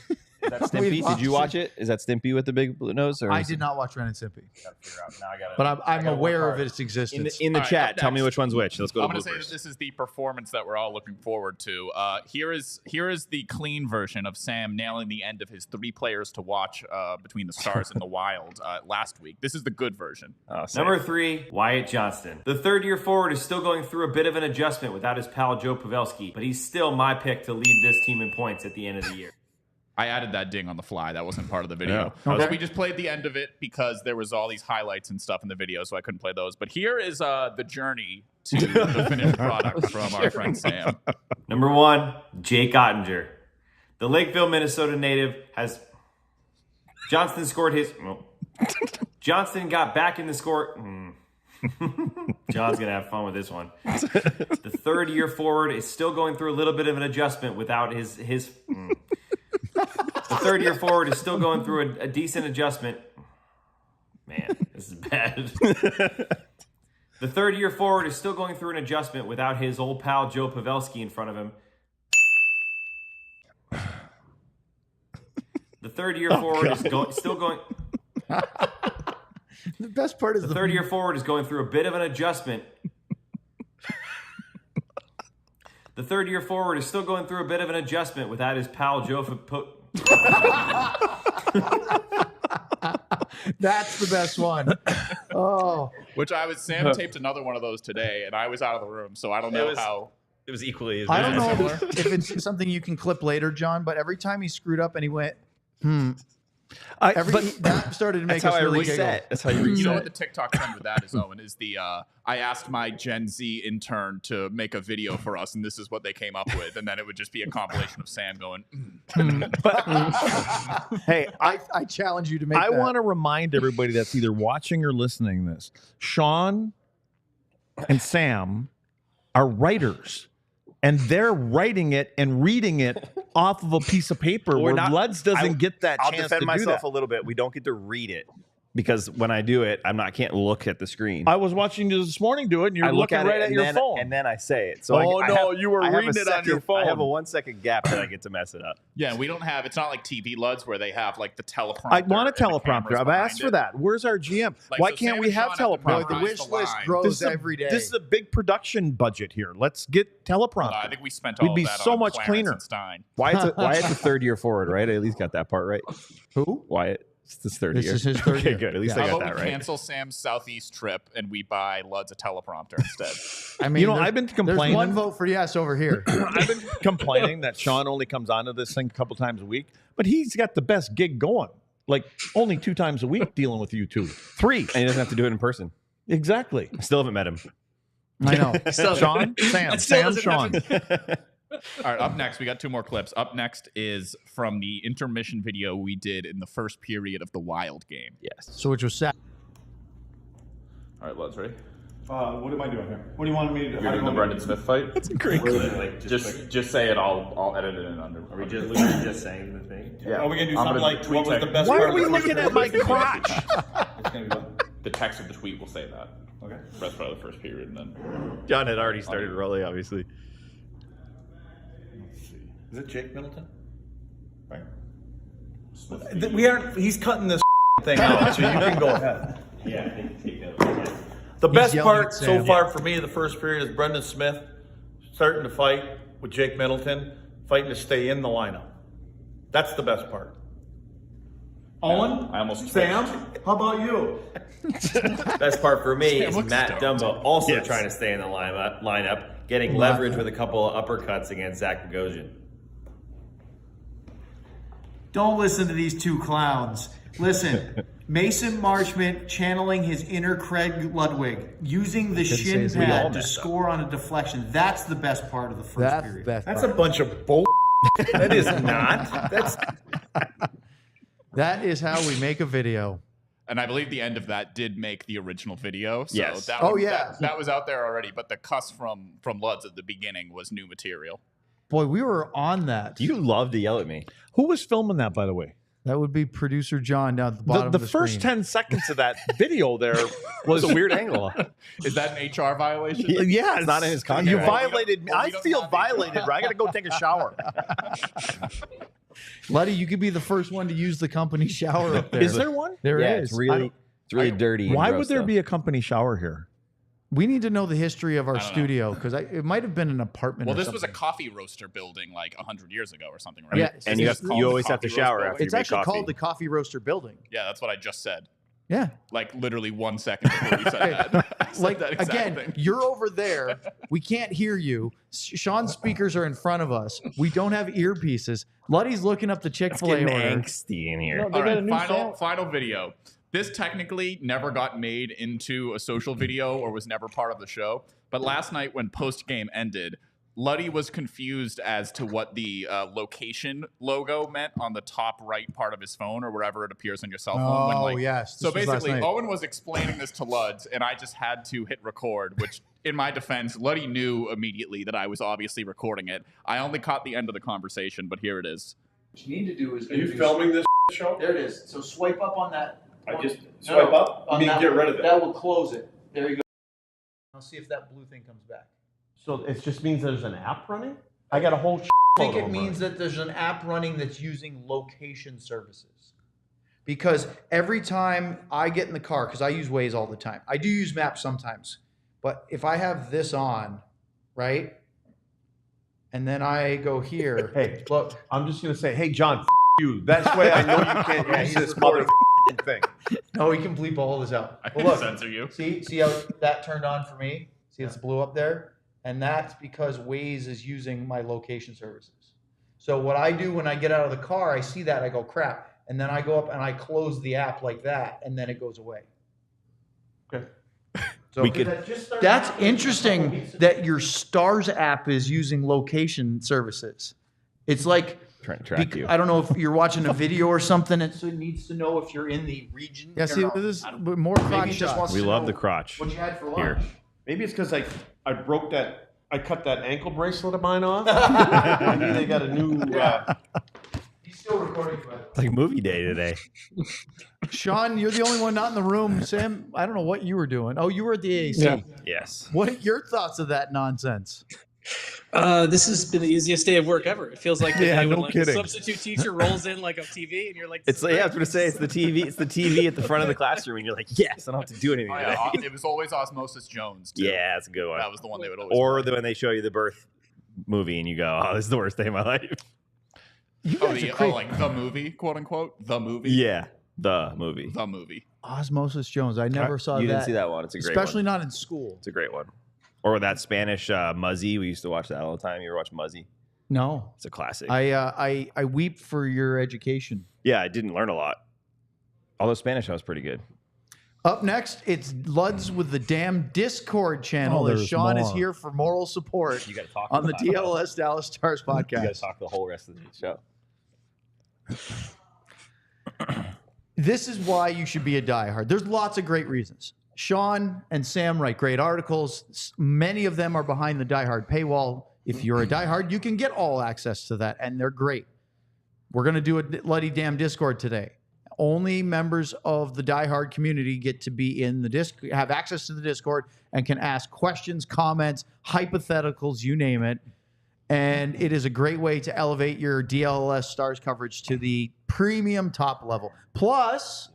Is that Stimpy? Did you watch it? Is that Stimpy with the big blue nose? Or I is did it- not watch Ren and Stimpy, Gotta figure out. Now I gotta. but I'm I gotta aware work of hard. its existence. in the All right, chat? up Tell me next. which one's which. Let's go I'm to going to say that this is the performance that we're all looking forward to. Here is the clean version of Sam nailing the end of his 3 players to watch between the Stars and the Wild last week. This is the good version. Number 3, Wyatt Johnston. The third-year forward is still going through a bit of an adjustment without his pal Joe Pavelski, but he's still my pick to lead this team in points at the end of the year. I added that ding on the fly. That wasn't part of the video. Yeah. Okay. So we just played the end of it because there was all these highlights and stuff in the video, so I couldn't play those. But here is the journey to the finished product from our friend Sam. Number 1, Jakeoettinger. The Lakeville, Minnesota native has... Johnston scored his... Well, Johnston got back in the score... John's going to have fun with this one. The third-year forward is still going through a little bit of an adjustment without his The third-year forward is still going through a decent adjustment. Man, this is bad. The third-year forward is still going through an adjustment without his old pal Joe Pavelski in front of him. The third-year forward is still going... The best part is the third-year forward is going through a bit of an adjustment. The third-year forward is still going through a bit of an adjustment without his pal Joe. That's the best one. Oh, Sam taped another one of those today, and I was out of the room, so I don't know how. It was equally as I don't bad. know if it's something you can clip later, John. But every time he screwed up and he went, that started to make That's how us I really reset. giggle. That's how you reset. You know what the TikTok trend with that is, Owen, is the I asked my Gen Z intern to make a video for us, and this is what they came up with, and then it would just be a compilation of Sam going. Hey, I challenge you to make. I that. want to remind everybody that's either watching or listening to this. Sean and Sam are writers. And they're writing it and reading it off of a piece of paper where Luds doesn't get that chance to do that. I'll defend myself a little bit. We don't get to read it because when I do it, I can't look at the screen. I was watching you this morning do it, and you're looking right at your phone. And then I say it. So you were reading it on your phone. I have a 1 second gap that I get to mess it up. Yeah, and we don't have, it's not like TV Luds where they have like the teleprompter. I want a teleprompter. I've asked for that. Where's our GM? Why can't we have teleprompter? The wish list grows every day. This is a big production budget here. Let's get teleprompter. I think we spent all of that We'd be so much cleaner. Wyatt's a third year forward, right? I at least got that part right. Who? Wyatt. It's his third year. This is his third okay, year. good. At least How I got about that we right. cancel Sam's Southeast trip and we buy Luds a teleprompter instead? I mean, I've been complaining. There's one vote for yes over here. I've been complaining that Sean only comes onto this thing a couple times a week, but he's got the best gig going. Like only 2 times a week dealing with you two. 3. And he doesn't have to do it in person. Exactly. I still haven't met him. I know. Sean, Sam, Sean. All right, up next, we got 2 more clips. Up next is from the intermission video we did in the first period of the Wild game. Yes. So which was sad. All right, Luds, ready? What am I doing here? What do you want me to do? You're doing the Brendan Smith fight? That's a great clip. Like, just say it. I'll edit it in under. Are we literally just saying the thing? Yeah. Are we going to do I'm something gonna like, tweet what was the tag- best Why part are we of the looking at my crotch? The text of the tweet will say that. Okay. That's part of the first period, and then John had already started rolling, obviously. Is it Jake Middleton? Right. He's cutting this thing out, so you can go ahead. Yeah, I think take that. The best yelling part at so Sam. far for me, the first period, is Brendan Smith starting to fight with Jake Middleton, fighting to stay in the lineup. That's the best part. Owen? I almost Sam? How about you? Best part for me is looks Matt stoned. Dumbo also Yes. trying to stay in the lineup, getting leverage with a couple of uppercuts against Zach Bogosian. Don't listen to these 2 clowns. Listen, Mason Marchment channeling his inner Craig Ludwig, using the shin say we all pad to messed up. score on a deflection. That's the best part of the first period. That's a bunch of bull. That is not. That is how we make a video. and I believe the end of that did make the original video. So Yes. that that was out there already. But the cuss from Luds at the beginning was new material. Boy, we were on that. You love to yell at me. Who was filming that, by the way? That would be producer John down at the bottom The of the first screen. 10 seconds of that video there was a weird angle. Is that an HR violation? Yeah, It's not in his contract. You Right? violated me. Well, we I don't feel have violated, right? I got to go take a shower. Letty, you could be the first one to use the company shower up there. Is there one? There Yeah, is. it's really dirty. and Why gross would there stuff. be a company shower here? We need to know the history of our I don't know. studio because it might have been an apartment. Well, or this was a something. coffee roaster building like 100 years ago or something, right? Yeah, And you, it's- have, you always have to coffee shower roast after It's you make actually coffee. called the Coffee Roaster Building. Yeah, that's what I just said. Yeah. Like literally 1 second before you said that. I said Like that exact again, thing. you're over there. We can't hear you. Sean's speakers are in front of us. We don't have earpieces. Luddy's looking up the It's Chick-fil-A getting order. angsty in here. All right, final video. This technically never got made into a social video or was never part of the show. But last night when post-game ended, Luddy was confused as to what the location logo meant on the top right part of his phone or wherever it appears on your cell phone. Oh, yes. So This was last basically, night. Owen was explaining this to Luds, and I just had to hit record, which, in my defense, Luddy knew immediately that I was obviously recording it. I only caught the end of the conversation, but here it is. What you need to do is... Are you filming this show? There it is. So swipe up on that. I just swipe up? On You mean that get one. rid of it? That will close it. There you go. I'll see if that blue thing comes back. So it just means there's an app running? I got a whole I think it means that there's an app running that's using location services. Because every time I get in the car, because I use Waze all the time, I do use maps sometimes, but if I have this on, right, and then I go here, Hey, look, I'm just going to say, hey, John, you. That's why I know you can't use he's this recording. mother thing. no, we can bleep all this out. I Well, can look, censor you. see how that turned on for me? See, it's blue up there? And that's because Waze is using my location services. So what I do when I get out of the car, I see that, I go, crap. And then I go up and I close the app like that, and then it goes away. Okay. So We could- that's interesting that your Stars app is using location services. It's like, Trying to track you. I don't know if you're watching a video or something, and so it needs to know if you're in the region. Yeah, or see, not. this is more Maybe crotch it just shots. wants We to love know the crotch. what you had for Here. lunch. Maybe it's because I broke that. I cut that ankle bracelet of mine off. Maybe they got a new. He's still recording. It's like movie day today. Sean, you're the only one not in the room. Sam, I don't know what you were doing. Oh, you were at the AAC. Yeah. Yes. What are your thoughts of that nonsense? This has been the easiest day of work ever. It feels like the day when, no like, kidding. the substitute teacher rolls in like a TV, and you're like, It's like, I was going to say, it's the TV. It's the TV at the front of the classroom, and you're like, yes, I don't have to do anything Oh, today. yeah, it was always Osmosis Jones, too. Yeah, that's a good one. That was the one they would always Or play. when they show you the birth movie, and you go, oh, this is the worst day of my life. You Oh, guys are crazy. like the movie, quote unquote? The movie? Yeah, the movie. The movie. Osmosis Jones. I never saw You that. didn't see that one. It's a great Especially one. not in school. It's a great one. Or that Spanish Muzzy. We used to watch that all the time. You ever watch Muzzy? No. It's a classic. I weep for your education. Yeah, I didn't learn a lot. Although Spanish, I was pretty good. Up next, it's Luds with the damn Discord channel. Oh, as there's Sean is more. here for moral support You got to talk on the about it. DLLS Dallas Stars You got to podcast. talk the whole rest of the show. This is why you should be a diehard. There's lots of great reasons. Sean and Sam write great articles. Many of them are behind the diehard paywall. If you're a diehard, you can get all access to that, and they're great. We're going to do a bloody damn Discord today. Only members of the diehard community get to be in the have access to the Discord and can ask questions, comments, hypotheticals, you name it. And it is a great way to elevate your DLLS Stars coverage to the premium top level. Plus,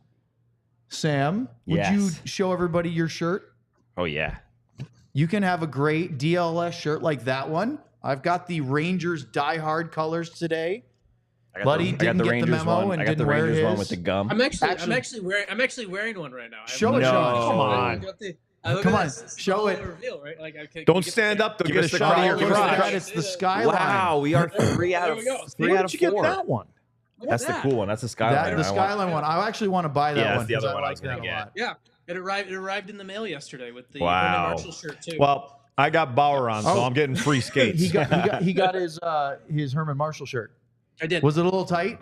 Sam, would you Yes. show everybody your shirt? Oh, yeah. You can have a great DLS shirt like that one. I've got the Rangers diehard colors today. Buddy didn't get the memo and I got didn't the wear Rangers one his. with the gum. I'm actually wearing one right now. Show it, Sean. Come on. Come on, show it. Reveal, right? Like, Don't stand up. They'll Give get a us the shot of your crotch. Give us the crotch. credit. It's the skyline. Wow, we are 3 out There of we go. 3 Where out did of you get 4. that one? That's the cool one. That's the skyline. That, the I want- skyline one. I actually want to buy that Yeah, one. that's the 'cause other one I like was gonna that a get. lot. Yeah, it arrived in the mail yesterday with the Wow. Marshall shirt too. Well, I got Bour on, so Oh. I'm getting free skates. He got his Herman Marshall shirt. I did. Was it a little tight?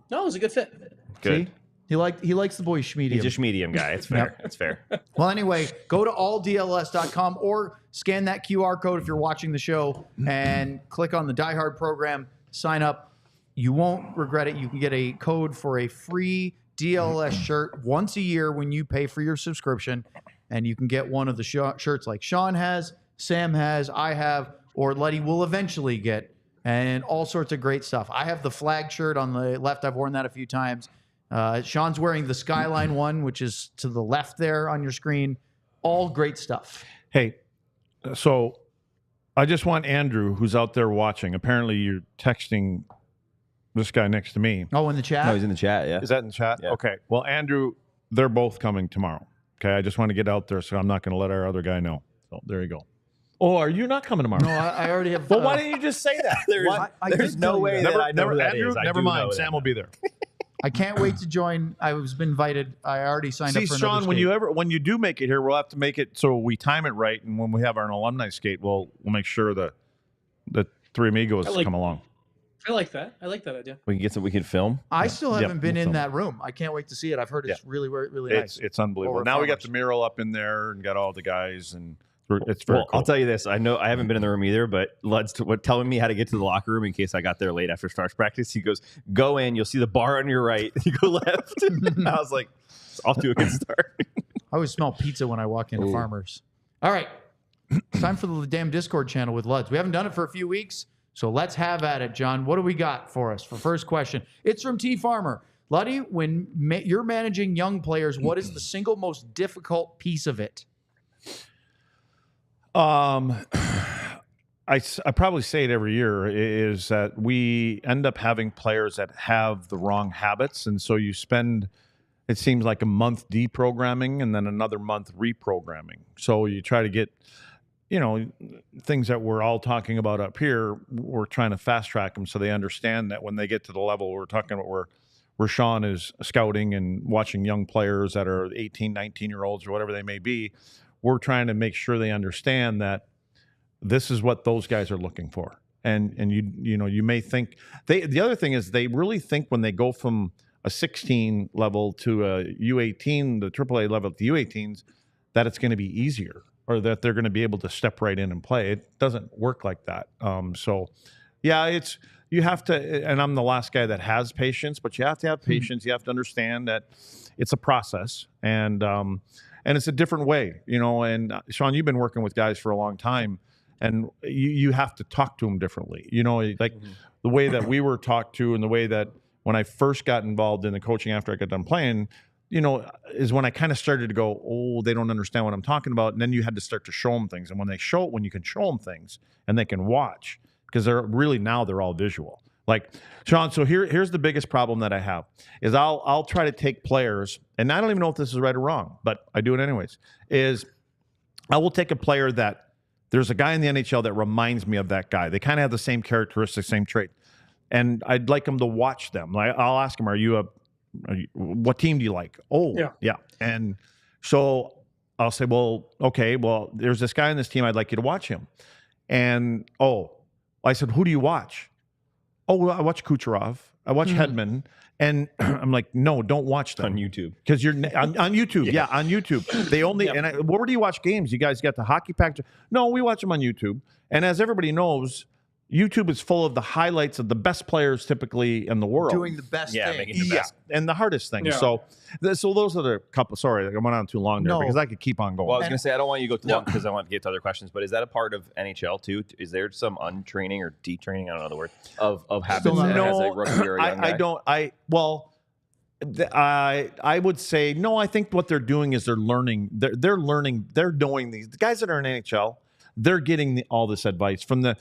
No, it was a good fit. Good. See? He likes the boy schmedium. He's just medium guy. It's fair. It's fair. Well, anyway, go to alldls.com or scan that QR code if you're watching the show and click on the Die Hard program. Sign up. You won't regret it. You can get a code for a free DLS shirt once a year when you pay for your subscription, and you can get one of the shirts like Sean has, Sam has, I have, or Letty will eventually get, and all sorts of great stuff. I have the flag shirt on the left. I've worn that a few times. Sean's wearing the Skyline one, which is to the left there on your screen. All great stuff. Hey, so I just want Andrew, who's out there watching. Apparently, you're texting this guy next to me. Oh, in the chat? No, he's in the chat. Yeah. Is that in the chat? Yeah. Okay. Well, Andrew, they're both coming tomorrow. Okay. I just want to get out there, so I'm not going to let our other guy know. So there you go. Oh, are you not coming tomorrow? No, I already have. Well, why didn't you just say that? There's did no tell you way that. that I know who that Andrew, is. I never do mind. know Sam that. will be there. I can't wait to join. I was been invited. I already signed See, up for another Sean, skate. when you do make it here, we'll have to make it so we time it right, and when we have our alumni skate, we'll make sure the Three Amigos come along. I like that. I like that idea. We can get some. We can film. I still haven't been we'll in film. that room. I can't wait to see it. I've heard it's really nice. It's unbelievable. Over Now we got farmers. the mural up in there and got all the guys, and it's very Well, cool. I'll tell you this. I know I haven't been in the room either, but Lud's telling me how to get to the locker room in case I got there late after Stars practice. He goes, "Go in. You'll see the bar on your right. You go left." I was like, "It's off to a good start." I always smell pizza when I walk into Farmers. All right. It's time for the damn Discord channel with Luds. We haven't done it for a few weeks, so let's have at it, John. What do we got for us for first question? It's from T Farmer. Luddy, when you're managing young players, what is the single most difficult piece of it? I probably say it every year, is that we end up having players that have the wrong habits. And so you spend, it seems like a month deprogramming and then another month reprogramming. So you try to get, things that we're all talking about up here, we're trying to fast track them so they understand that when they get to the level we're talking about where Sean is scouting and watching young players that are 18, 19-year-olds or whatever they may be, we're trying to make sure they understand that this is what those guys are looking for. And you may think the other thing is they really think when they go from a 16 level to a U18, the AAA level to U18s, that it's going to be easier. or that they're going to be able to step right in and play. It doesn't work like that. So, yeah, you have to, and I'm the last guy that has patience, but you have to have patience. You have to understand that it's a process, and it's a different way, And Sean, you've been working with guys for a long time, and you have to talk to them differently. The way that we were talked to, and the way that when I first got involved in the coaching after I got done playing, is when I kind of started to go, oh, they don't understand what I'm talking about. And then you had to start to show them things. And when you can show them things and they can watch, because they're all visual. Like, Sean, so here's the biggest problem that I have is I'll try to take players, and I don't even know if this is right or wrong, but I do it anyways, is I will take a player that there's a guy in the NHL that reminds me of that guy. They kind of have the same characteristics, same trait. And I'd like them to watch them. Like, I'll ask them, what team do you like? Oh, yeah. And so I'll say, well, okay, well, there's this guy on this team. I'd like you to watch him. And, I said, who do you watch? Oh, well, I watch Kucherov. I watch Hedman. And I'm like, no, don't watch them. On YouTube. Because you're on YouTube. Yeah, on YouTube. They only, where do you watch games? You guys got the hockey package? No, we watch them on YouTube. And as everybody knows, YouTube is full of the highlights of the best players typically in the world. Doing the best thing. Making the best. And the hardest thing. Yeah. So those are the couple. Sorry, I went on too long there because I could keep on going. Well, I was going to say, I don't want you to go too long because I want to get to other questions, but is that a part of NHL too? Is there some untraining or detraining, I don't know the word, of habits as a rookie or a young guy? I would say, no, I think what they're doing is they're learning. They're learning. They're doing these. The guys that are in NHL, they're getting all this advice from the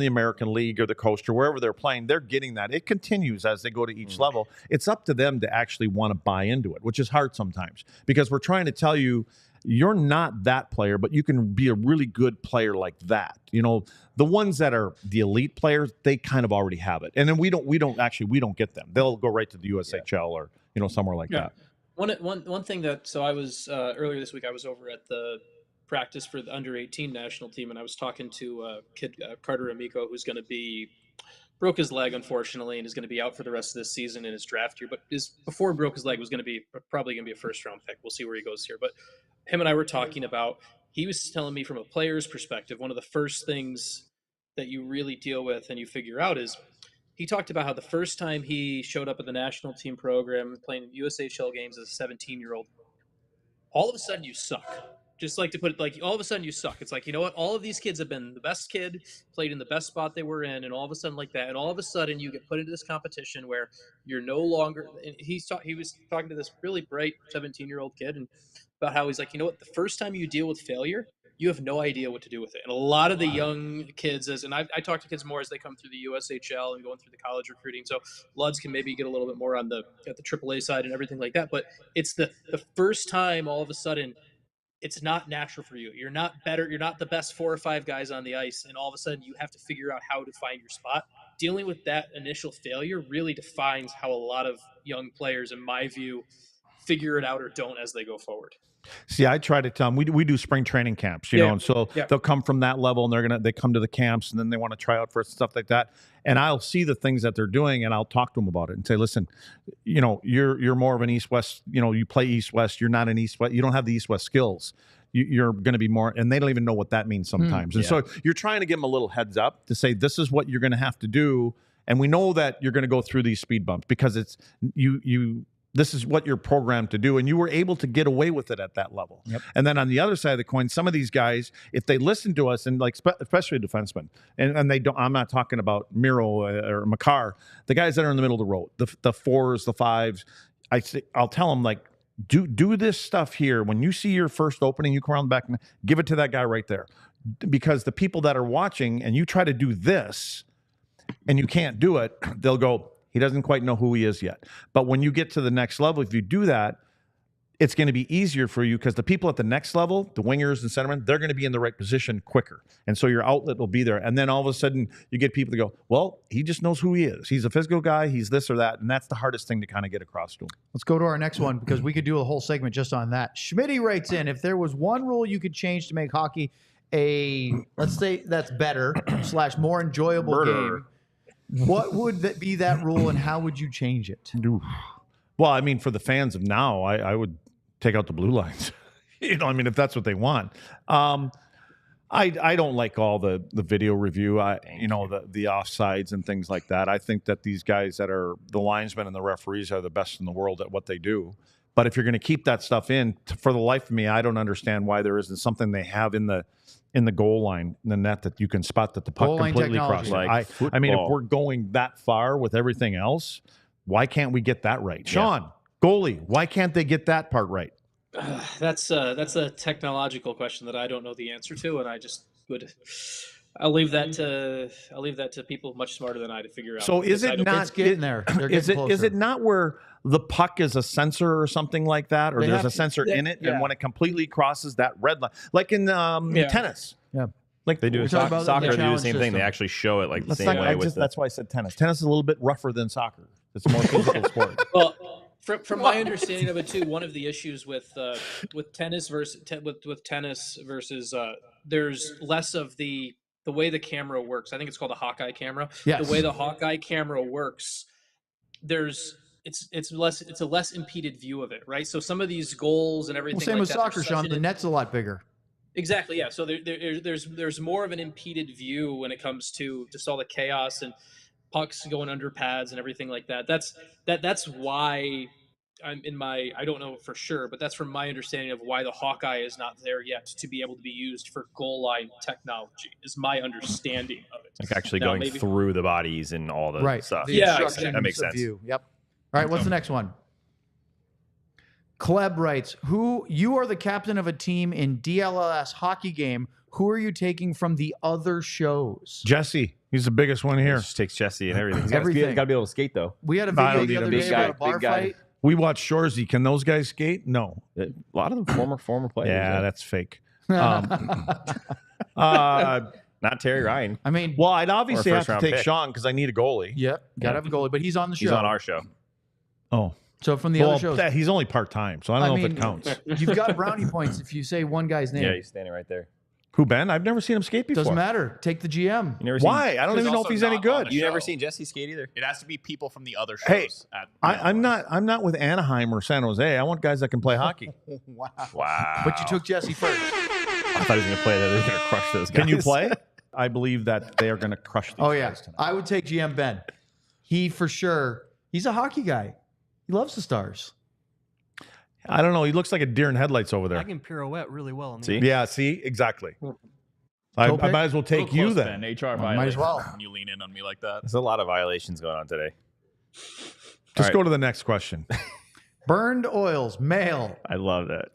American League or the Coast or wherever they're playing. They're getting that. It continues as they go to each level. It's up to them to actually want to buy into it, which is hard sometimes because we're trying to tell you, you're not that player, but you can be a really good player like that. The ones that are the elite players, they kind of already have it. And then we don't get them. They'll go right to the USHL or, somewhere like that. One thing that, so I was, earlier this week, I was over at the practice for the under 18 national team, and I was talking to kid Carter Amico, who's going to broke his leg unfortunately and is going to be out for the rest of this season in his draft year, but before he broke his leg was probably going to be a first round pick. We'll see where he goes here, but him and I were talking about, he was telling me from a player's perspective, one of the first things that you really deal with and you figure out is, he talked about how the first time he showed up at the national team program playing USHL games as a 17-year-old, all of a sudden you suck. Just like to put it, like, all of a sudden you suck. It's like, you know what? All of these kids have been the best kid, played in the best spot they were in, and all of a sudden like that, and all of a sudden you get put into this competition where you're no longer. And he was talking to this really bright 17-year-old kid, and about how he's like, you know what? The first time you deal with failure, you have no idea what to do with it. And a lot of the young kids, and I talk to kids more as they come through the USHL and going through the college recruiting. So Luds can maybe get a little bit more at the AAA side and everything like that. But it's the first time all of a sudden, it's not natural for you. You're not better. You're not the best 4 or 5 guys on the ice. And all of a sudden you have to figure out how to find your spot. Dealing with that initial failure really defines how a lot of young players, in my view, figure it out or don't as they go forward. See, I try to tell them, we do spring training camps, and so they'll come from that level and they come to the camps and then they want to try out for stuff like that. And I'll see the things that they're doing and I'll talk to them about it and say, listen, you're more of an East-West, you play East-West, you're not an East-West, you don't have the East-West skills. You're going to be more, and they don't even know what that means sometimes. And so you're trying to give them a little heads up to say, this is what you're going to have to do. And we know that you're going to go through these speed bumps because it's this is what you're programmed to do. And you were able to get away with it at that level. Yep. And then on the other side of the coin, some of these guys, if they listen to us, and like, especially defensemen, and they don't, I'm not talking about Miro or Makar, the guys that are in the middle of the road, the 4s, the 5s, I'll tell them, like, do this stuff here. When you see your first opening, you come around the back and give it to that guy right there. Because the people that are watching and you try to do this and you can't do it, they'll go, he doesn't quite know who he is yet. But when you get to the next level, if you do that, it's going to be easier for you because the people at the next level, the wingers and centermen, they're going to be in the right position quicker. And so your outlet will be there. And then all of a sudden you get people to go, well, he just knows who he is. He's a physical guy. He's this or that. And that's the hardest thing to kind of get across to him. Let's go to our next one because we could do a whole segment just on that. Schmitty writes in, if there was one rule you could change to make hockey let's say that's better / more enjoyable game, what would be that rule and how would you change it? Well, I mean, for the fans of now, I would take out the blue lines. You know, I mean, if that's what they want. I don't like all the video review. The offsides and things like that. I think that these guys that are the linesmen and the referees are the best in the world at what they do. But if you're going to keep that stuff in, for the life of me, I don't understand why there isn't something they have in the goal line, in the net, that you can spot that the puck completely crosses. I mean, if we're going that far with everything else, why can't we get that right? Sean, goalie, why can't they get that part right? That's a technological question that I don't know the answer to, and I just would. I'll leave that to people much smarter than I to figure out. So is it not It's getting there? Is it not where the puck is a sensor or something like that, or there's a sensor in it, and when it completely crosses that red line, like in tennis? Yeah. Like they do in soccer, they do the same thing. system. They actually show it like the same way. That's why I said tennis. Tennis is a little bit rougher than soccer. It's a more physical sport. Well, from my understanding of it too, one of the issues with tennis versus there's less of the way the camera works. I think it's called a Hawkeye camera. Yes. The way the Hawkeye camera works, it's a less impeded view of it, right? So some of these goals and everything. Well, same like with that, soccer, Sean. The net's a lot bigger. Exactly, yeah. So there's more of an impeded view when it comes to just all the chaos and pucks going under pads and everything like that. That's why I'm I don't know for sure, but that's from my understanding of why the Hawkeye is not there yet to be able to be used for goal line technology, is my understanding of it. Like actually going through the bodies and all the stuff. Exactly. That makes sense. Yep. All right, what's the next one? Kleb writes, you are the captain of a team in DLLS hockey game. Who are you taking from the other shows? Jesse. He's the biggest one here. Just takes Jesse and everything. He's Everything. got to be able to skate, though. We had a video the other day about a bar fight. We watched Shorzy. Can those guys skate? No. A lot of them former players. Yeah, that's fake. Not Terry Ryan. I mean, well, I'd obviously have to take pick. Sean because I need a goalie. Yep, gotta have a goalie, but he's on the show. He's on our show. Oh. So from the other shows. He's only part-time, so I don't know if it counts. You've got brownie points if you say one guy's name. Yeah, he's standing right there. Who, Ben? I've never seen him skate before. Doesn't matter. Take the GM. Why? I don't even know if he's any good. You never seen Jesse skate either. It has to be people from the other shows. Hey, I'm not with Anaheim or San Jose. I want guys that can play hockey. Wow. But you took Jesse first. I thought he was going to play that. They're going to crush those guys. Can you play? I believe that they are going to crush these guys tonight. I would take GM Ben. He for sure. He's a hockey guy. He loves the Stars. I don't know. He looks like a deer in headlights over there. I can pirouette really well. See? Yeah, see? Exactly. I might as well take you then. HR might as well. When you lean in on me like that. There's a lot of violations going on today. Just go to the next question. Burned Oils, male. I love that.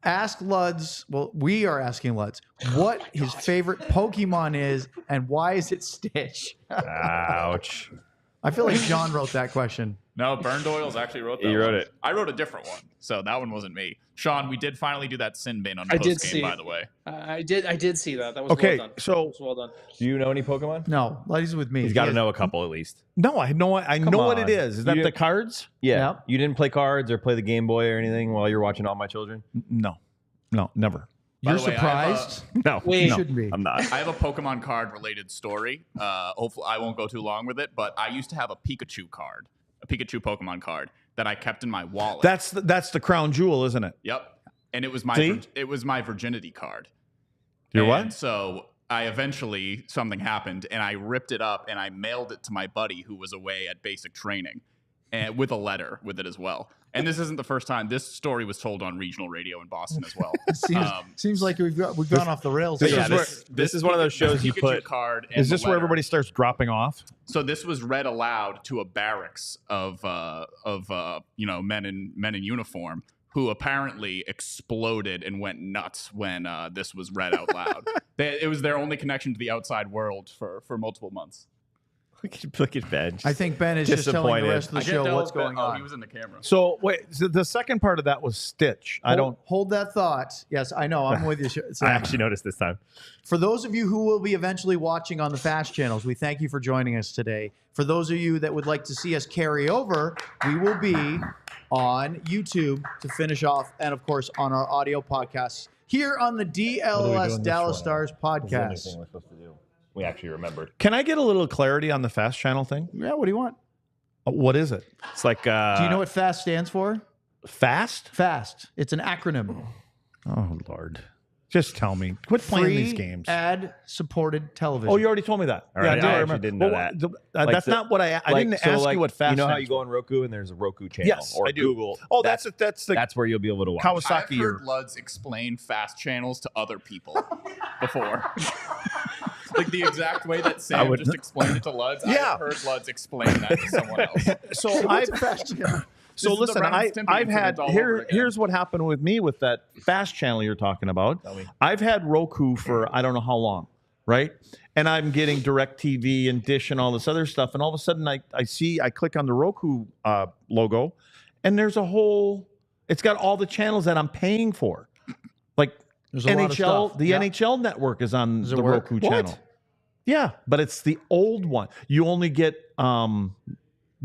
Ask Luds, well, we are asking Luds, what his favorite Pokemon is and why is it Stitch? Ouch. I feel like John wrote that question. No, Burned Oils actually wrote that. He wrote it. I wrote a different one, so that one wasn't me. Sean, we did finally do that sin bin on I did post see game, it. by the way. I did see that. That was Okay, well done. so That was well done. Do you know any Pokemon? No, Luddy's with me. He's got to know a couple at least. No, I know what it is. Is that the cards? Yeah. Yep. You didn't play cards or play the Game Boy or anything while you're watching All My Children? No, never. You're By the way, I have surprised? No. You shouldn't be. I'm not. I have a Pokemon card related story. Hopefully, I won't go too long with it, but I used to have a Pikachu card, a Pikachu Pokemon card that I kept in my wallet. That's the crown jewel, isn't it? Yep. And it was my virginity card. Your And what? So I eventually, something happened, and I ripped it up and I mailed it to my buddy who was away at basic training, and with a letter with it as well. And this isn't the first time. This story was told on regional radio in Boston as well. Seems like we've gone off the rails. This is one of those shows you Pikachu put. card. Is this where everybody starts dropping off? So this was read aloud to a barracks of men in uniform who apparently exploded and went nuts when this was read out loud. It was their only connection to the outside world for multiple months. Look at Ben. I think Ben is just telling the rest of the show what's going on. He was in the camera. So wait, so the second part of that was Stitch. Hold that thought. Yes, I know. I'm with you. I actually noticed this time. For those of you who will be eventually watching on the fast channels, we thank you for joining us today. For those of you that would like to see us carry over, we will be on YouTube to finish off, and of course on our audio podcasts here on the DLLS Dallas Stars Podcast. We're supposed to do. We actually remembered. Can I get a little clarity on the fast channel thing? Yeah, what do you want? What is it? It's like. Do you know what FAST stands for? Fast? FAST. It's an acronym. Oh, Lord. Just tell me. Quit playing Free these games. ad-supported television. Oh, you already told me that. All right, Yeah, I actually didn't know that. That's not what I didn't ask you what fast You know how stands you go for. on Roku and there's a Roku channel? Yes, or I do. Google. Oh, that's where you'll be able to watch. Kawasaki. I've heard Luds explain fast channels to other people before. Like the exact way that Sam just explained it to Luds. Yeah. I've heard Luds explain that to someone else. So listen, I've had here's what happened with me with that fast channel you're talking about. I've had Roku for I don't know how long, right? And I'm getting DirecTV and Dish and all this other stuff, and all of a sudden I click on the Roku logo, and there's a whole. It's got all the channels that I'm paying for, like There's a lot of NHL. stuff. The Yeah. NHL network is on Does it the work? Roku What? channel. Yeah, but it's the old one. You only get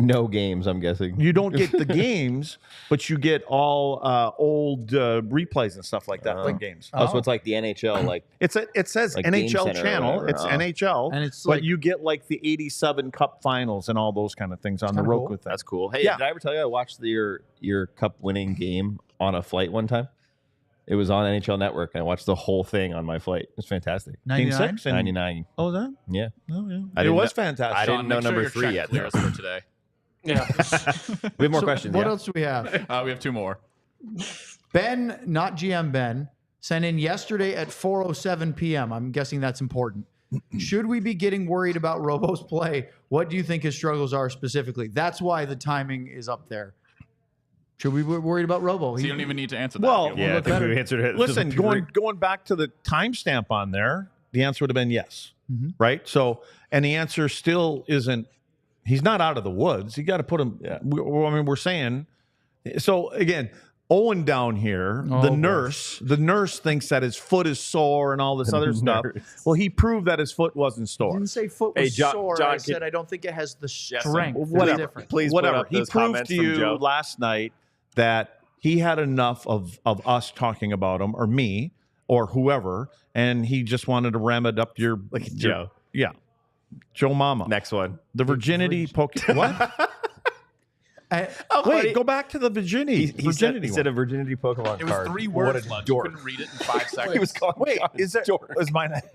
no games, I'm guessing. You don't get the games, but you get all old replays and stuff like that from games. Oh, so it's like the NHL, like it says like NHL Game Center or channel. whatever. It's NHL, And it's but like- you get like the '87 Cup Finals and all those kind of things on the kinda Roku cool. thing. That's cool. Hey, Yeah. did I ever tell you I watched your cup winning game on a flight one time? It was on NHL Network, and I watched the whole thing on my flight. It was fantastic. Game 99? 6 and 99. oh, that Yeah. oh yeah, I it didn't was know- fantastic. I didn't Sean, know make sure number your 3 check yet. clears for today. Yeah. We have more So questions. What Yeah. else do we have? We have 2 more. Ben, not GM Ben, sent in yesterday at 4:07 p.m. I'm guessing that's important. Should we be getting worried about Robo's play? What do you think his struggles are specifically? That's why the timing is up there. Should we be worried about Robo? So you don't even need to answer that. Well, if you Yeah, I want. think we answered it. Listen, going back to the timestamp on there, the answer would have been yes, Mhm. right? So, and the answer still isn't. He's not out of the woods. You got to put him. Yeah. We're saying. So again, Owen down here, Oh, the boy. nurse thinks that his foot is sore and all this other stuff. nurse. Well, he proved that his foot wasn't I sore. didn't say foot Hey, was John- sore. John, I can- said I don't think it has the Yes, strength. There's Whatever. difference. Please put Whatever. up He those proved comments to from you Joe. last night that he had enough of us talking about him or me or whoever, and he just wanted to ram it up your Joe. Yeah, Joe Mama. Next one. The virginity what? Wait, go back to the virginity. He said a virginity Pokemon It was card. 3 What words, a Luds. You dork. couldn't read it in 5 seconds. He was calling Wait, John is a that dork.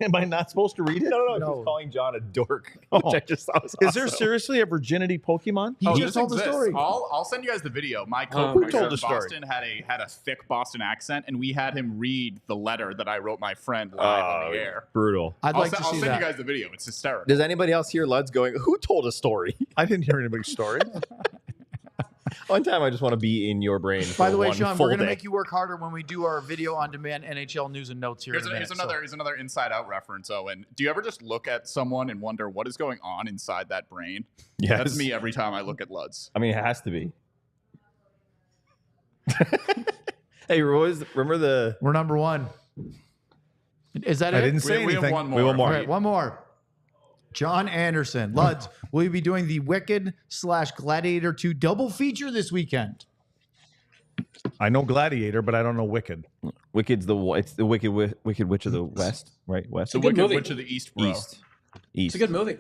am I not supposed to read it? No, No. he's calling John a dork, Oh. which I just thought was Is there awesome. seriously a virginity Pokemon? He Oh, just this told the exists. story. I'll send you guys the video. My Who co-worker told in the story? Boston had a thick Boston accent, and we had him read the letter that I wrote my friend live on the air. Brutal. I'd like to I'll see send that. you guys the video. It's hysterical. Does anybody else hear Luds going, who told a story? I didn't hear anybody's story. One time I just want to be in your brain. By the way, one Sean, full we're going to day. make you work harder when we do our video on demand NHL news and notes here. Here's, in a minute, here's another Inside Out reference, Owen. Do you ever just look at someone and wonder what is going on inside that brain? Yes. That's me every time I look at Luds. I mean, it has to be. Hey, remember the... We're number 1. Is that I it? didn't say We have anything. one more. We want more. All right, one more. John Anderson. Luds, will you be doing the Wicked/Gladiator 2 double feature this weekend? I know Gladiator, but I don't know Wicked. Wicked's it's the Wicked Witch of the West, right? West? The good Wicked movie. Witch of the East, bro. East. It's a good movie.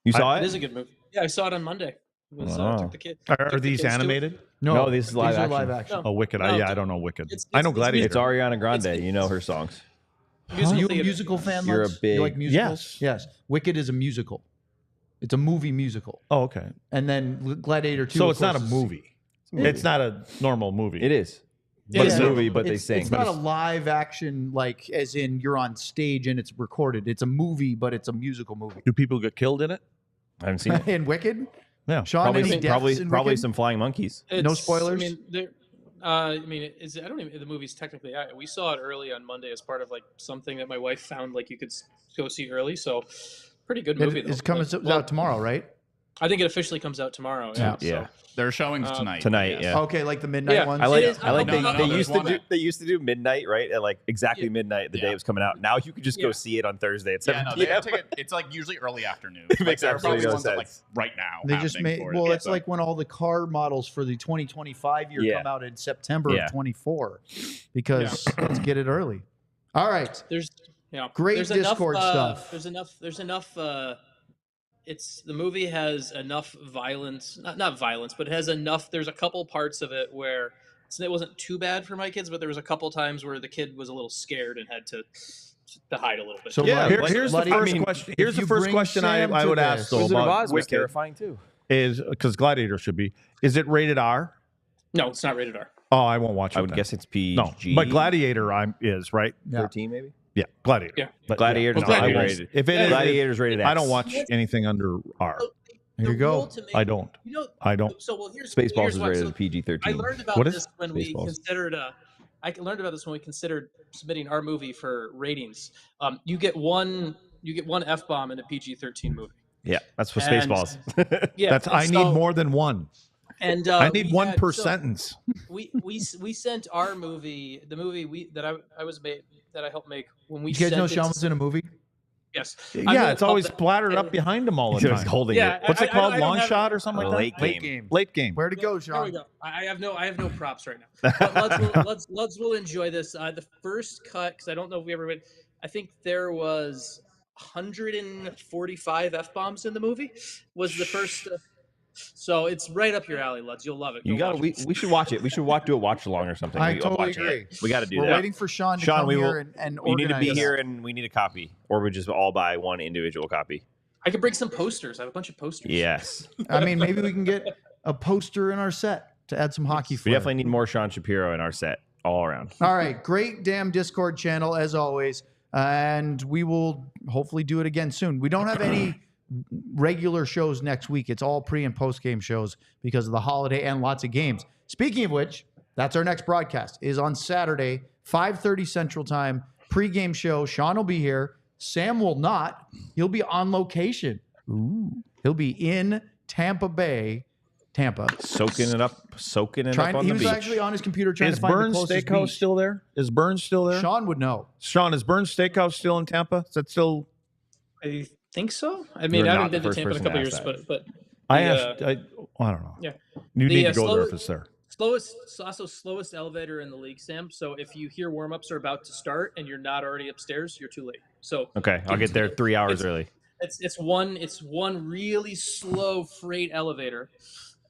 You saw It it? is a good movie. Yeah, I saw it on Monday. It was, Oh. took the kid. Are took the these kids to it. animated? No, this is live these are action. live action. No. Oh, Wicked. No, I don't know Wicked. it's- I know it's Gladiator. It's Ariana Grande. It's- You know her songs. Musical You a theater. musical fan, You're a Lutz? big- You like musicals? Yes. Yes. Wicked is a musical. It's a movie musical. Oh, okay. And then Gladiator 2. So of it's not a course, is- movie. It's not a normal movie. It is. Yeah, But it's a yeah. movie, but they It's- sing. It's not a live action, like as in you're on stage and it's recorded. It's a movie, but it's a musical movie. Do people get killed in it? I haven't seen it. In Wicked? Yeah. Sean, any deaths in Probably Wicked? some flying monkeys. No It's- spoilers? I mean, I mean, I don't even. The movie's technically out. We saw it early on Monday as part of like something that my wife found. Like you could go see early. So, pretty good movie. It's though. coming Like, well, out tomorrow, right? I think it officially comes out tomorrow. Yeah. Yeah. So, There are showings tonight. Tonight, yeah. Okay, like the midnight Yeah. ones. I like. It is- I like. No, They, no, they no, used there's to do. one They used to do midnight, right? At like exactly Yeah. midnight, the day Yeah. it was coming out. Now you could just go Yeah. see it on Thursday at Yeah, 7 no, they p.m. take it. It's like usually early afternoon. It makes there are absolutely probably no ones that, like sense. right now. They just happening made for it. well. It's So- like when all the car models for the 2025 year Yeah. come out in September Yeah. of 24, because let's get it early. All right, there's Great there's Discord enough, stuff. There's enough. It's the movie has enough violence, not violence, but it has enough. There's a couple parts of it where So it wasn't too bad for my kids, but there was a couple times where the kid was a little scared and had to hide a little bit. So here's the first question. Here's the first question I would ask though Wizard of about Oz was terrifying too. Is because Gladiator should be. Is it rated R? No, it's not rated R. Oh, I won't watch it. I would guess it's PG. No, but Gladiator is right. 13 maybe. Yeah, Gladiator. Yeah, but Gladiator's not rated. If it is, Gladiator's rated X. I don't watch anything under R. There you go. I don't. I don't. So Spaceballs is rated PG-13. I learned about this when we considered. I learned about this when we considered submitting our movie for ratings. You get one F-bomb in a PG-13 movie. Yeah, that's for Spaceballs. Yeah, I need more than one. And I need one per sentence. We sent our movie, the movie that I helped make when we. You guys know Sean was in a movie? Yes. Yeah, it's always splattered up behind him all the time. Holding it. What's it called? Long shot or something like that? Late game. Where'd it go, Sean? There we go. I have no props right now. But let's will enjoy this. The first cut, because I don't know if we ever went. I think there was 145 F-bombs in the movie. Was the first. So it's right up your alley, Luds. You'll love it. We should watch it. We should do a watch along or something. I totally agree. We got to do We're that. waiting for Sean to come here and we need to be organize here, this. and we need a copy, or we just all buy one individual copy. I could bring some posters. I have a bunch of posters. Yes. I mean, maybe we can get a poster in our set to add some hockey flair. We definitely need more Sean Shapiro in our set all around. All right. Great damn Discord channel, as always. And we will hopefully do it again soon. We don't have any regular shows next week. It's all pre and post game shows because of the holiday and lots of games. Speaking of which, that's our next broadcast is on Saturday, 5:30 Central Time, pre-game show. Sean will be here. Sam will not. He'll be on location. Ooh. He'll be in Tampa Bay, Tampa. Soaking it up on the beach. He was actually on his computer trying to find the Burns closest Steakhouse beach. still there? Is Burns still there? Sean would know. Sean, is Burns Steakhouse still in Tampa? Is that still? I think so. I mean, I haven't been to Tampa in a couple years, but I don't know. Yeah, you need to go there if it's there. Slowest elevator in the league, Sam. So if you hear warm-ups are about to start and you're not already upstairs, you're too late. So okay, I'll get there 3 hours early. It's one really slow freight elevator.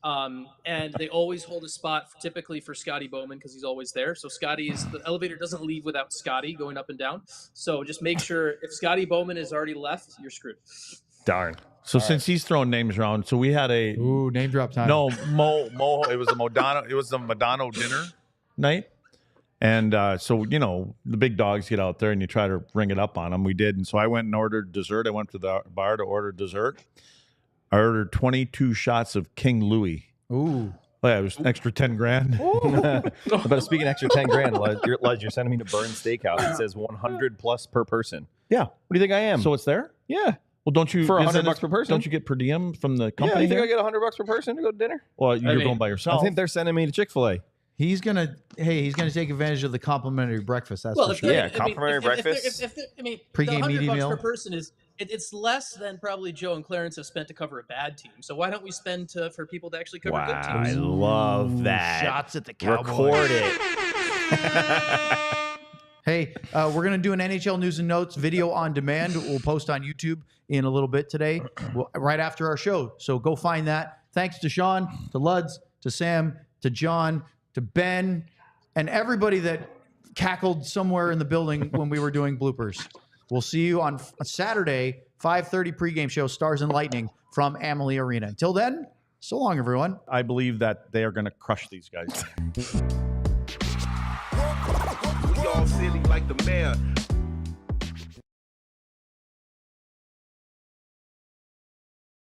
And they always hold a spot typically for Scotty Bowman because he's always there. So the elevator doesn't leave without Scotty going up and down. So just make sure if Scotty Bowman is already left, you're screwed. Darn. So since he's throwing names around, so we had a name drop time. No, Mo. It was a Modano. It was the Modano dinner night, and so the big dogs get out there and you try to ring it up on them. We did, and so I went and ordered dessert. I went to the bar to order dessert. I ordered 22 shots of King Louis. Ooh. Oh, yeah, it was an extra 10 grand. But speaking of extra 10 grand, you're sending me to Burns Steakhouse. It says 100 plus per person. Yeah. What do you think I am? So it's there? Yeah. Well, don't you for $100 per person? Don't you get per diem from the company? Yeah, you think here? I get $100 per person to go to dinner? Well, you're going by yourself. I think they're sending me to Chick-fil-A. He's gonna take advantage of the complimentary breakfast. That's for sure. Yeah, complimentary breakfast. Pre-game the media $100 meal per person is it's less than probably Joe and Clarence have spent to cover a bad team. So why don't we spend for people to actually cover good teams? I love that. Shots at the Cowboys. Record it. Hey, we're going to do an NHL news and notes video on demand. We'll post on YouTube in a little bit today, right after our show. So go find that. Thanks to Sean, to Luds, to Sam, to John, to Ben, and everybody that cackled somewhere in the building when we were doing bloopers. We'll see you on Saturday, 5:30 pregame show, Stars and Lightning from Amalie Arena. Until then, so long, everyone. I believe that they are going to crush these guys. We all silly like the mayor.